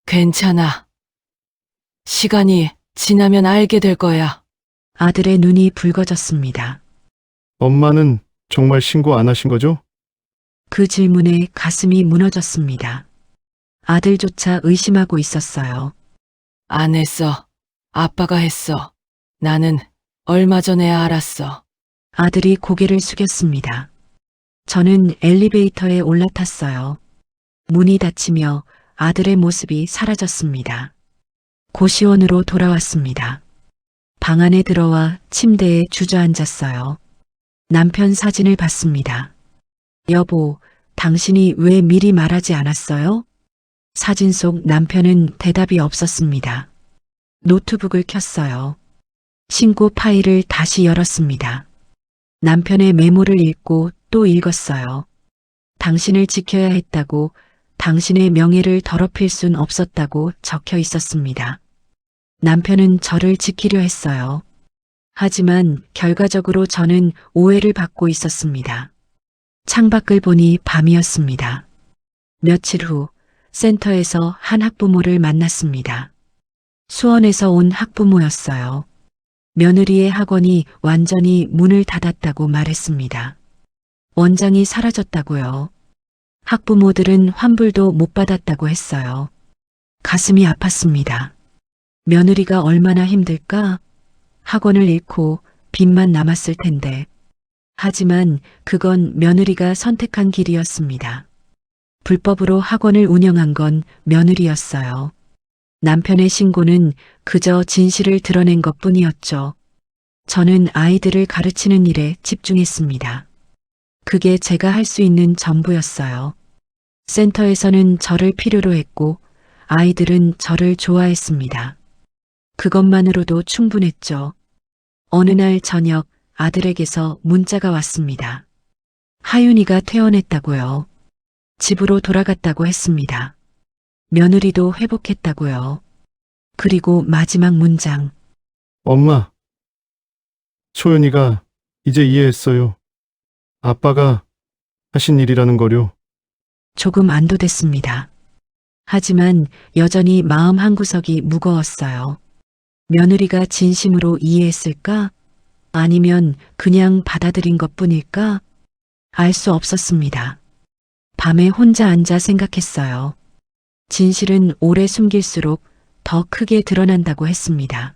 괜찮아. 시간이 지나면 알게 될 거야. 아들의 눈이 붉어졌습니다. 엄마는 정말 신고 안 하신 거죠? 그 질문에 가슴이 무너졌습니다. 아들조차 의심하고 있었어요. 안 했어. 아빠가 했어. 나는 얼마 전에 알았어. 아들이 고개를 숙였습니다. 저는 엘리베이터에 올라탔어요. 문이 닫히며 아들의 모습이 사라졌습니다. 고시원으로 돌아왔습니다. 방 안에 들어와 침대에 주저앉았어요. 남편 사진을 봤습니다. 여보, 당신이 왜 미리 말하지 않았어요? 사진 속 남편은 대답이 없었습니다. 노트북을 켰어요. 신고 파일을 다시 열었습니다. 남편의 메모를 읽고 또 읽었어요. 당신을 지켜야 했다고, 당신의 명예를 더럽힐 순 없었다고 적혀 있었습니다. 남편은 저를 지키려 했어요. 하지만 결과적으로 저는 오해를 받고 있었습니다. 창밖을 보니 밤이었습니다. 며칠 후 센터에서 한 학부모를 만났습니다. 수원에서 온 학부모였어요. 며느리의 학원이 완전히 문을 닫았다고 말했습니다. 원장이 사라졌다고요. 학부모들은 환불도 못 받았다고 했어요. 가슴이 아팠습니다. 며느리가 얼마나 힘들까? 학원을 잃고 빚만 남았을 텐데. 하지만 그건 며느리가 선택한 길이었습니다. 불법으로 학원을 운영한 건 며느리였어요. 남편의 신고는 그저 진실을 드러낸 것뿐이었죠. 저는 아이들을 가르치는 일에 집중했습니다. 그게 제가 할 수 있는 전부였어요. 센터에서는 저를 필요로 했고 아이들은 저를 좋아했습니다. 그것만으로도 충분했죠. 어느 날 저녁 아들에게서 문자가 왔습니다. 하윤이가 퇴원했다고요. 집으로 돌아갔다고 했습니다. 며느리도 회복했다고요. 그리고 마지막 문장. 엄마, 소연이가 이제 이해했어요. 아빠가 하신 일이라는 거요. 조금 안도됐습니다. 하지만 여전히 마음 한구석이 무거웠어요. 며느리가 진심으로 이해했을까? 아니면 그냥 받아들인 것뿐일까? 알 수 없었습니다. 밤에 혼자 앉아 생각했어요. 진실은 오래 숨길수록 더 크게 드러난다고 했습니다.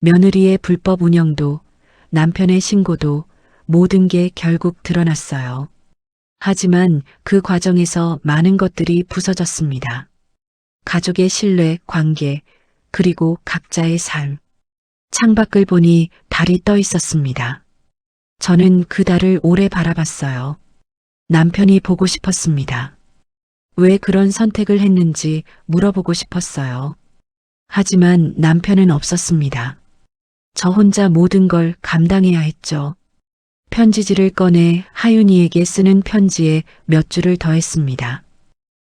며느리의 불법 운영도 남편의 신고도 모든 게 결국 드러났어요. 하지만 그 과정에서 많은 것들이 부서졌습니다. 가족의 신뢰, 관계, 그리고 각자의 삶. 창밖을 보니 달이 떠 있었습니다. 저는 그 달을 오래 바라봤어요. 남편이 보고 싶었습니다. 왜 그런 선택을 했는지 물어보고 싶었어요. 하지만 남편은 없었습니다. 저 혼자 모든 걸 감당해야 했죠. 편지지를 꺼내 하윤이에게 쓰는 편지에 몇 줄을 더했습니다.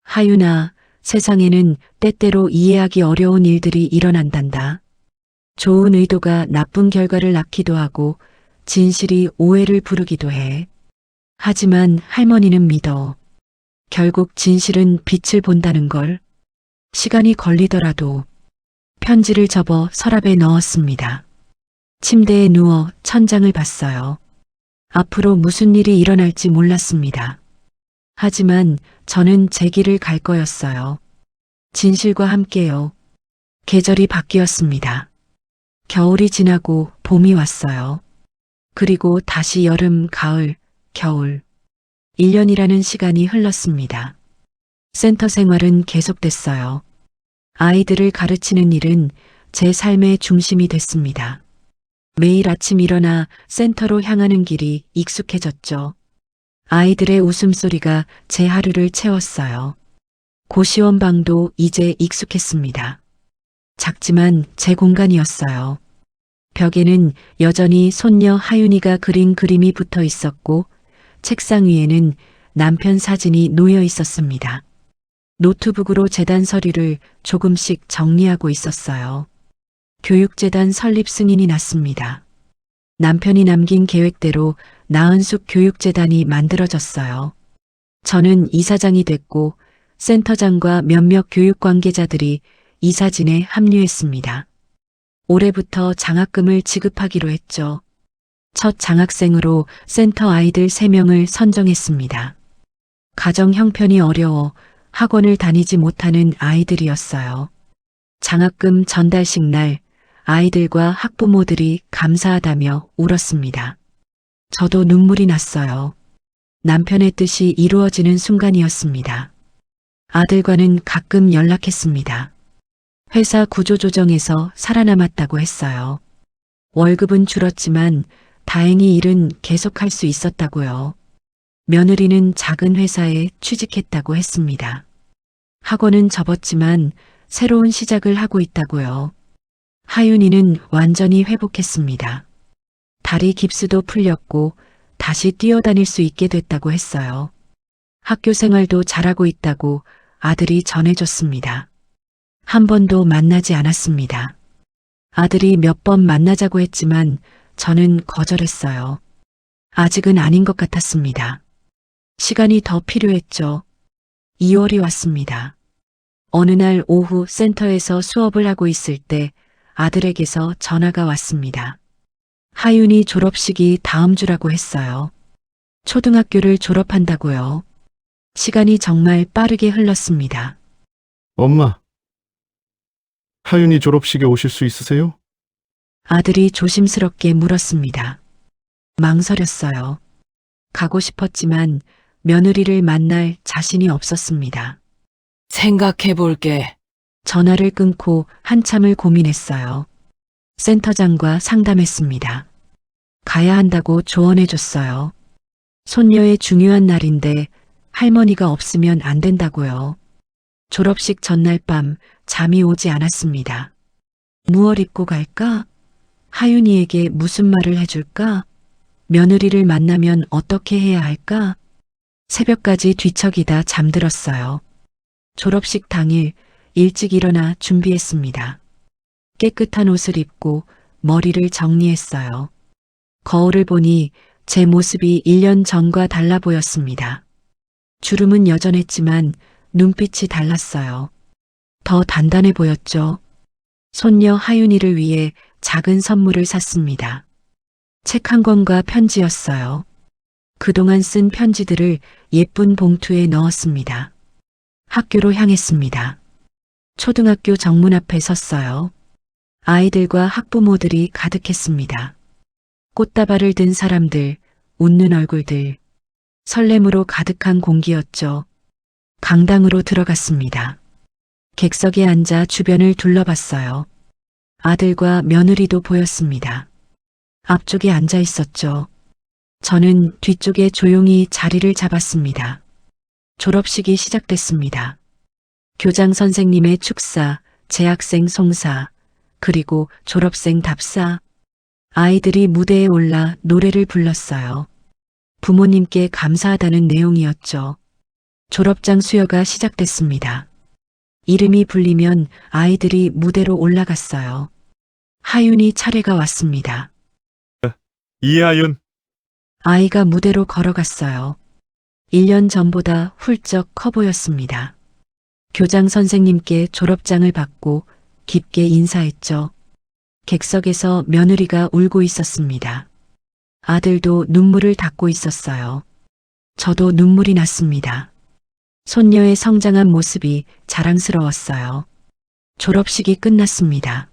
하윤아, 세상에는 때때로 이해하기 어려운 일들이 일어난단다. 좋은 의도가 나쁜 결과를 낳기도 하고 진실이 오해를 부르기도 해. 하지만 할머니는 믿어. 결국 진실은 빛을 본다는 걸. 시간이 걸리더라도 편지를 접어 서랍에 넣었습니다. 침대에 누워 천장을 봤어요. 앞으로 무슨 일이 일어날지 몰랐습니다. 하지만 저는 제 길을 갈 거였어요. 진실과 함께요. 계절이 바뀌었습니다. 겨울이 지나고 봄이 왔어요. 그리고 다시 여름, 가을, 겨울. 1년이라는 시간이 흘렀습니다. 센터 생활은 계속됐어요. 아이들을 가르치는 일은 제 삶의 중심이 됐습니다. 매일 아침 일어나 센터로 향하는 길이 익숙해졌죠. 아이들의 웃음소리가 제 하루를 채웠어요. 고시원 방도 이제 익숙했습니다. 작지만 제 공간이었어요. 벽에는 여전히 손녀 하윤이가 그린 그림이 붙어 있었고 책상 위에는 남편 사진이 놓여 있었습니다. 노트북으로 재단 서류를 조금씩 정리하고 있었어요. 교육재단 설립 승인이 났습니다. 남편이 남긴 계획대로 나은숙 교육재단이 만들어졌어요. 저는 이사장이 됐고 센터장과 몇몇 교육 관계자들이 이사진에 합류했습니다. 올해부터 장학금을 지급하기로 했죠. 첫 장학생으로 센터 아이들 3명을 선정했습니다. 가정 형편이 어려워 학원을 다니지 못하는 아이들이었어요. 장학금 전달식 날 아이들과 학부모들이 감사하다며 울었습니다. 저도 눈물이 났어요. 남편의 뜻이 이루어지는 순간이었습니다. 아들과는 가끔 연락했습니다. 회사 구조조정에서 살아남았다고 했어요. 월급은 줄었지만 다행히 일은 계속할 수 있었다고요. 며느리는 작은 회사에 취직했다고 했습니다. 학원은 접었지만 새로운 시작을 하고 있다고요. 하윤이는 완전히 회복했습니다. 다리 깁스도 풀렸고 다시 뛰어다닐 수 있게 됐다고 했어요. 학교 생활도 잘하고 있다고 아들이 전해줬습니다. 한 번도 만나지 않았습니다. 아들이 몇 번 만나자고 했지만 저는 거절했어요. 아직은 아닌 것 같았습니다. 시간이 더 필요했죠. 2월이 왔습니다. 어느 날 오후 센터에서 수업을 하고 있을 때 아들에게서 전화가 왔습니다. 하윤이 졸업식이 다음 주라고 했어요. 초등학교를 졸업한다고요. 시간이 정말 빠르게 흘렀습니다. 엄마, 하윤이 졸업식에 오실 수 있으세요? 아들이 조심스럽게 물었습니다. 망설였어요. 가고 싶었지만 며느리를 만날 자신이 없었습니다. 생각해 볼게. 전화를 끊고 한참을 고민했어요. 센터장과 상담했습니다. 가야 한다고 조언해줬어요. 손녀의 중요한 날인데 할머니가 없으면 안 된다고요. 졸업식 전날 밤 잠이 오지 않았습니다. 무얼 입고 갈까? 하윤이에게 무슨 말을 해줄까? 며느리를 만나면 어떻게 해야 할까? 새벽까지 뒤척이다 잠들었어요. 졸업식 당일 일찍 일어나 준비했습니다. 깨끗한 옷을 입고 머리를 정리했어요. 거울을 보니 제 모습이 1년 전과 달라 보였습니다. 주름은 여전했지만 눈빛이 달랐어요. 더 단단해 보였죠. 손녀 하윤이를 위해 작은 선물을 샀습니다. 책 한 권과 편지였어요. 그동안 쓴 편지들을 예쁜 봉투에 넣었습니다. 학교로 향했습니다. 초등학교 정문 앞에 섰어요. 아이들과 학부모들이 가득했습니다. 꽃다발을 든 사람들, 웃는 얼굴들, 설렘으로 가득한 공기였죠. 강당으로 들어갔습니다. 객석에 앉아 주변을 둘러봤어요. 아들과 며느리도 보였습니다. 앞쪽에 앉아 있었죠. 저는 뒤쪽에 조용히 자리를 잡았습니다. 졸업식이 시작됐습니다. 교장 선생님의 축사, 재학생 송사, 그리고 졸업생 답사. 아이들이 무대에 올라 노래를 불렀어요. 부모님께 감사하다는 내용이었죠. 졸업장 수여가 시작됐습니다. 이름이 불리면 아이들이 무대로 올라갔어요. 하윤이 차례가 왔습니다. 이하윤. 아이가 무대로 걸어갔어요. 1년 전보다 훌쩍 커 보였습니다. 교장 선생님께 졸업장을 받고 깊게 인사했죠. 객석에서 며느리가 울고 있었습니다. 아들도 눈물을 닦고 있었어요. 저도 눈물이 났습니다. 손녀의 성장한 모습이 자랑스러웠어요. 졸업식이 끝났습니다.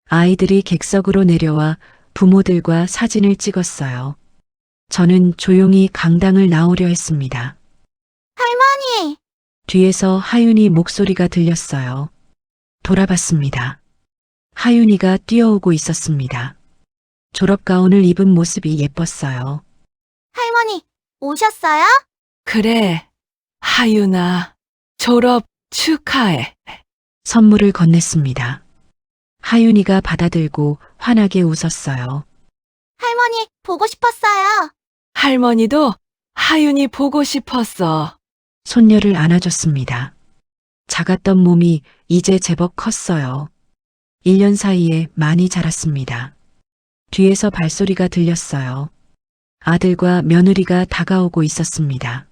아이들이 객석으로 내려와 부모들과 사진을 찍었어요. 저는 조용히 강당을 나오려 했습니다. 할머니! 뒤에서 하윤이 목소리가 들렸어요. 돌아봤습니다. 하윤이가 뛰어오고 있었습니다. 졸업 가운을 입은 모습이 예뻤어요. 할머니, 오셨어요? 그래, 하윤아, 졸업 축하해. 선물을 건넸습니다. 하윤이가 받아들고 환하게 웃었어요. 할머니, 보고 싶었어요. 할머니도 하윤이 보고 싶었어. 손녀를 안아줬습니다. 작았던 몸이 이제 제법 컸어요. 1년 사이에 많이 자랐습니다. 뒤에서 발소리가 들렸어요. 아들과 며느리가 다가오고 있었습니다.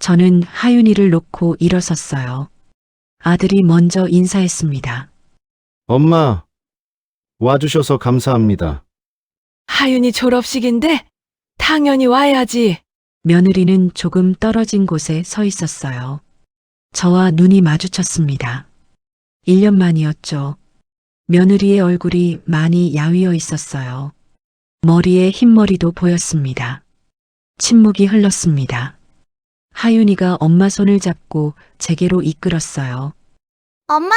저는 하윤이를 놓고 일어섰어요. 아들이 먼저 인사했습니다. 엄마, 와주셔서 감사합니다. 하윤이 졸업식인데 당연히 와야지. 며느리는 조금 떨어진 곳에 서 있었어요. 저와 눈이 마주쳤습니다. 1년 만이었죠. 며느리의 얼굴이 많이 야위어 있었어요. 머리에 흰머리도 보였습니다. 침묵이 흘렀습니다. 하윤이가 엄마 손을 잡고 제게로 이끌었어요. 엄마,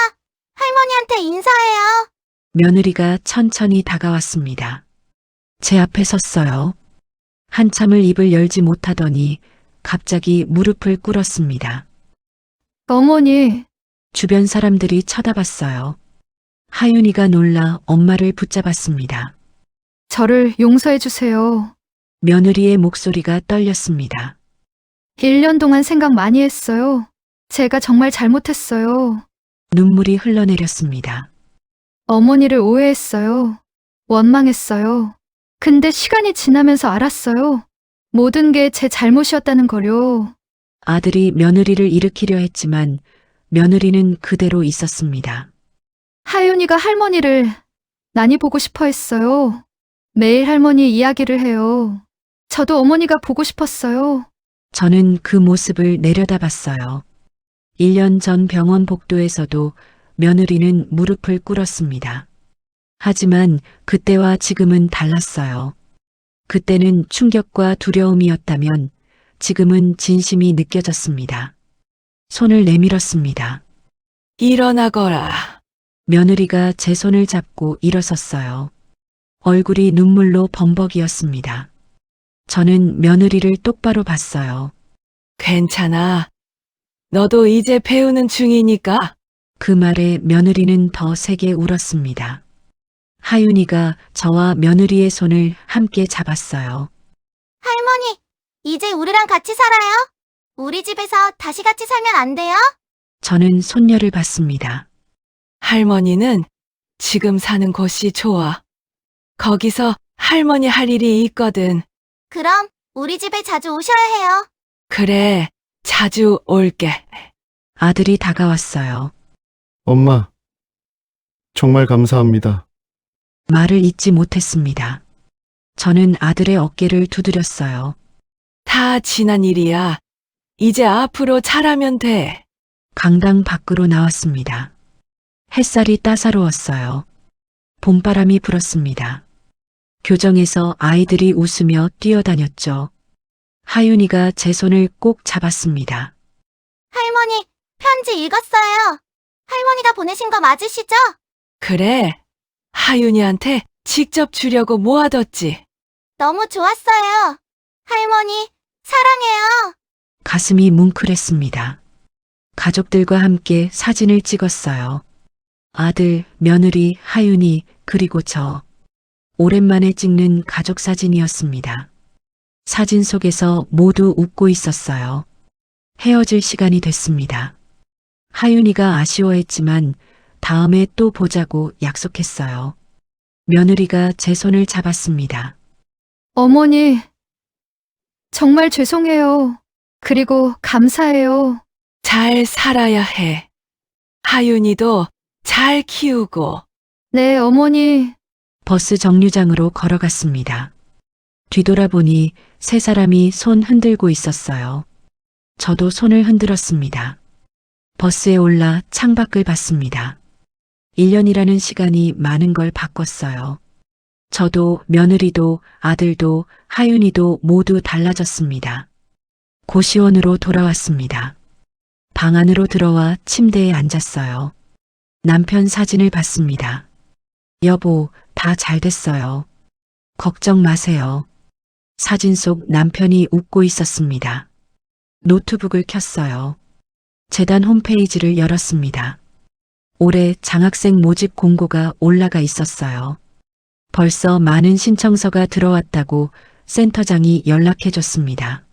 할머니한테 인사해요. 며느리가 천천히 다가왔습니다. 제 앞에 섰어요. 한참을 입을 열지 못하더니 갑자기 무릎을 꿇었습니다. 어머니, 주변 사람들이 쳐다봤어요. 하윤이가 놀라 엄마를 붙잡았습니다. 저를 용서해 주세요. 며느리의 목소리가 떨렸습니다. 1년 동안 생각 많이 했어요. 제가 정말 잘못했어요. 눈물이 흘러내렸습니다. 어머니를 오해했어요. 원망했어요. 근데 시간이 지나면서 알았어요. 모든 게 제 잘못이었다는 거요. 아들이 며느리를 일으키려 했지만 며느리는 그대로 있었습니다. 하윤이가 할머니를 많이 보고 싶어 했어요. 매일 할머니 이야기를 해요. 저도 어머니가 보고 싶었어요. 저는 그 모습을 내려다봤어요. 1년 전 병원 복도에서도 며느리는 무릎을 꿇었습니다. 하지만 그때와 지금은 달랐어요. 그때는 충격과 두려움이었다면 지금은 진심이 느껴졌습니다. 손을 내밀었습니다. 일어나거라. 며느리가 제 손을 잡고 일어섰어요. 얼굴이 눈물로 범벅이었습니다. 저는 며느리를 똑바로 봤어요. 괜찮아. 너도 이제 배우는 중이니까. 그 말에 며느리는 더 세게 울었습니다. 하윤이가 저와 며느리의 손을 함께 잡았어요. 할머니, 이제 우리랑 같이 살아요? 우리 집에서 다시 같이 살면 안 돼요? 저는 손녀를 봤습니다. 할머니는 지금 사는 곳이 좋아. 거기서 할머니 할 일이 있거든. 그럼 우리 집에 자주 오셔야 해요. 그래, 자주 올게. 아들이 다가왔어요. 엄마, 정말 감사합니다. 말을 잇지 못했습니다. 저는 아들의 어깨를 두드렸어요. 다 지난 일이야. 이제 앞으로 잘하면 돼. 강당 밖으로 나왔습니다. 햇살이 따사로웠어요. 봄바람이 불었습니다. 교정에서 아이들이 웃으며 뛰어다녔죠. 하윤이가 제 손을 꼭 잡았습니다. 할머니, 편지 읽었어요. 할머니가 보내신 거 맞으시죠? 그래, 하윤이한테 직접 주려고 모아뒀지. 너무 좋았어요. 할머니, 사랑해요. 가슴이 뭉클했습니다. 가족들과 함께 사진을 찍었어요. 아들, 며느리, 하윤이, 그리고 저. 오랜만에 찍는 가족 사진이었습니다. 사진 속에서 모두 웃고 있었어요. 헤어질 시간이 됐습니다. 하윤이가 아쉬워했지만 다음에 또 보자고 약속했어요. 며느리가 제 손을 잡았습니다. 어머니, 정말 죄송해요. 그리고 감사해요. 잘 살아야 해. 하윤이도 잘 키우고. 네, 어머니. 버스 정류장으로 걸어갔습니다. 뒤돌아보니 세 사람이 손 흔들고 있었어요. 저도 손을 흔들었습니다. 버스에 올라 창밖을 봤습니다. 1년이라는 시간이 많은 걸 바꿨어요. 저도 며느리도 아들도 하윤이도 모두 달라졌습니다. 고시원으로 돌아왔습니다. 방 안으로 들어와 침대에 앉았어요. 남편 사진을 봤습니다. 여보, 다 잘 됐어요. 걱정 마세요. 사진 속 남편이 웃고 있었습니다. 노트북을 켰어요. 재단 홈페이지를 열었습니다. 올해 장학생 모집 공고가 올라가 있었어요. 벌써 많은 신청서가 들어왔다고 센터장이 연락해줬습니다.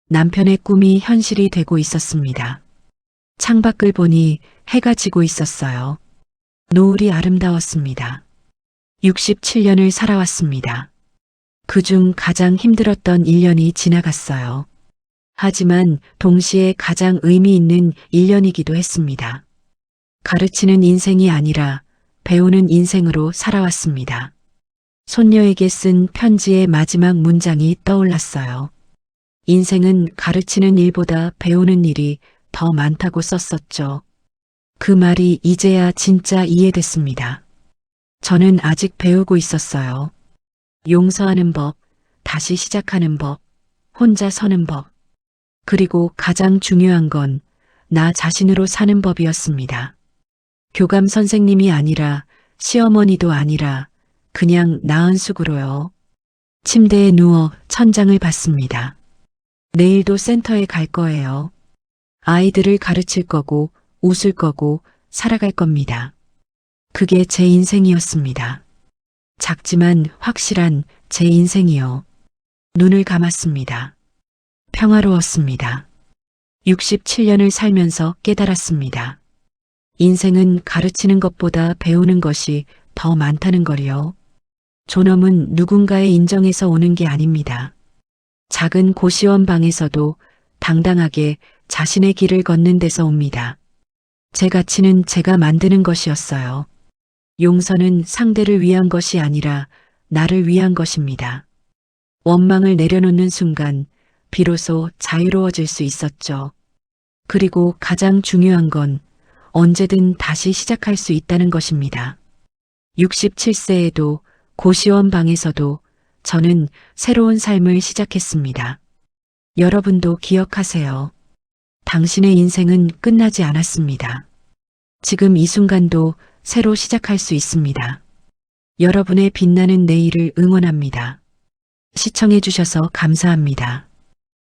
남편의 꿈이 현실이 되고 있었습니다. 창밖을 보니 해가 지고 있었어요. 노을이 아름다웠습니다. 67년을 살아왔습니다. 그중 가장 힘들었던 1년이 지나갔어요. 하지만 동시에 가장 의미 있는 1년이기도 했습니다. 가르치는 인생이 아니라 배우는 인생으로 살아왔습니다. 손녀에게 쓴 편지의 마지막 문장이 떠올랐어요. 인생은 가르치는 일보다 배우는 일이 더 많다고 썼었죠. 그 말이 이제야 진짜 이해됐습니다. 저는 아직 배우고 있었어요. 용서하는 법, 다시 시작하는 법, 혼자 서는 법. 그리고 가장 중요한 건 나 자신으로 사는 법이었습니다. 교감 선생님이 아니라 시어머니도 아니라 그냥 나은 숙으로요. 침대에 누워 천장을 봤습니다. 내일도 센터에 갈 거예요. 아이들을 가르칠 거고 웃을 거고 살아갈 겁니다. 그게 제 인생이었습니다. 작지만 확실한 제 인생이요. 눈을 감았습니다. 평화로웠습니다. 67년을 살면서 깨달았습니다. 인생은 가르치는 것보다 배우는 것이 더 많다는 걸요. 존엄은 누군가의 인정에서 오는 게 아닙니다. 작은 고시원 방에서도 당당하게 자신의 길을 걷는 데서 옵니다. 제 가치는 제가 만드는 것이었어요. 용서는 상대를 위한 것이 아니라 나를 위한 것입니다. 원망을 내려놓는 순간 비로소 자유로워질 수 있었죠. 그리고 가장 중요한 건 언제든 다시 시작할 수 있다는 것입니다. 67세에도 고시원 방에서도 저는 새로운 삶을 시작했습니다. 여러분도 기억하세요. 당신의 인생은 끝나지 않았습니다. 지금 이 순간도 새로 시작할 수 있습니다. 여러분의 빛나는 내일을 응원합니다. 시청해주셔서 감사합니다.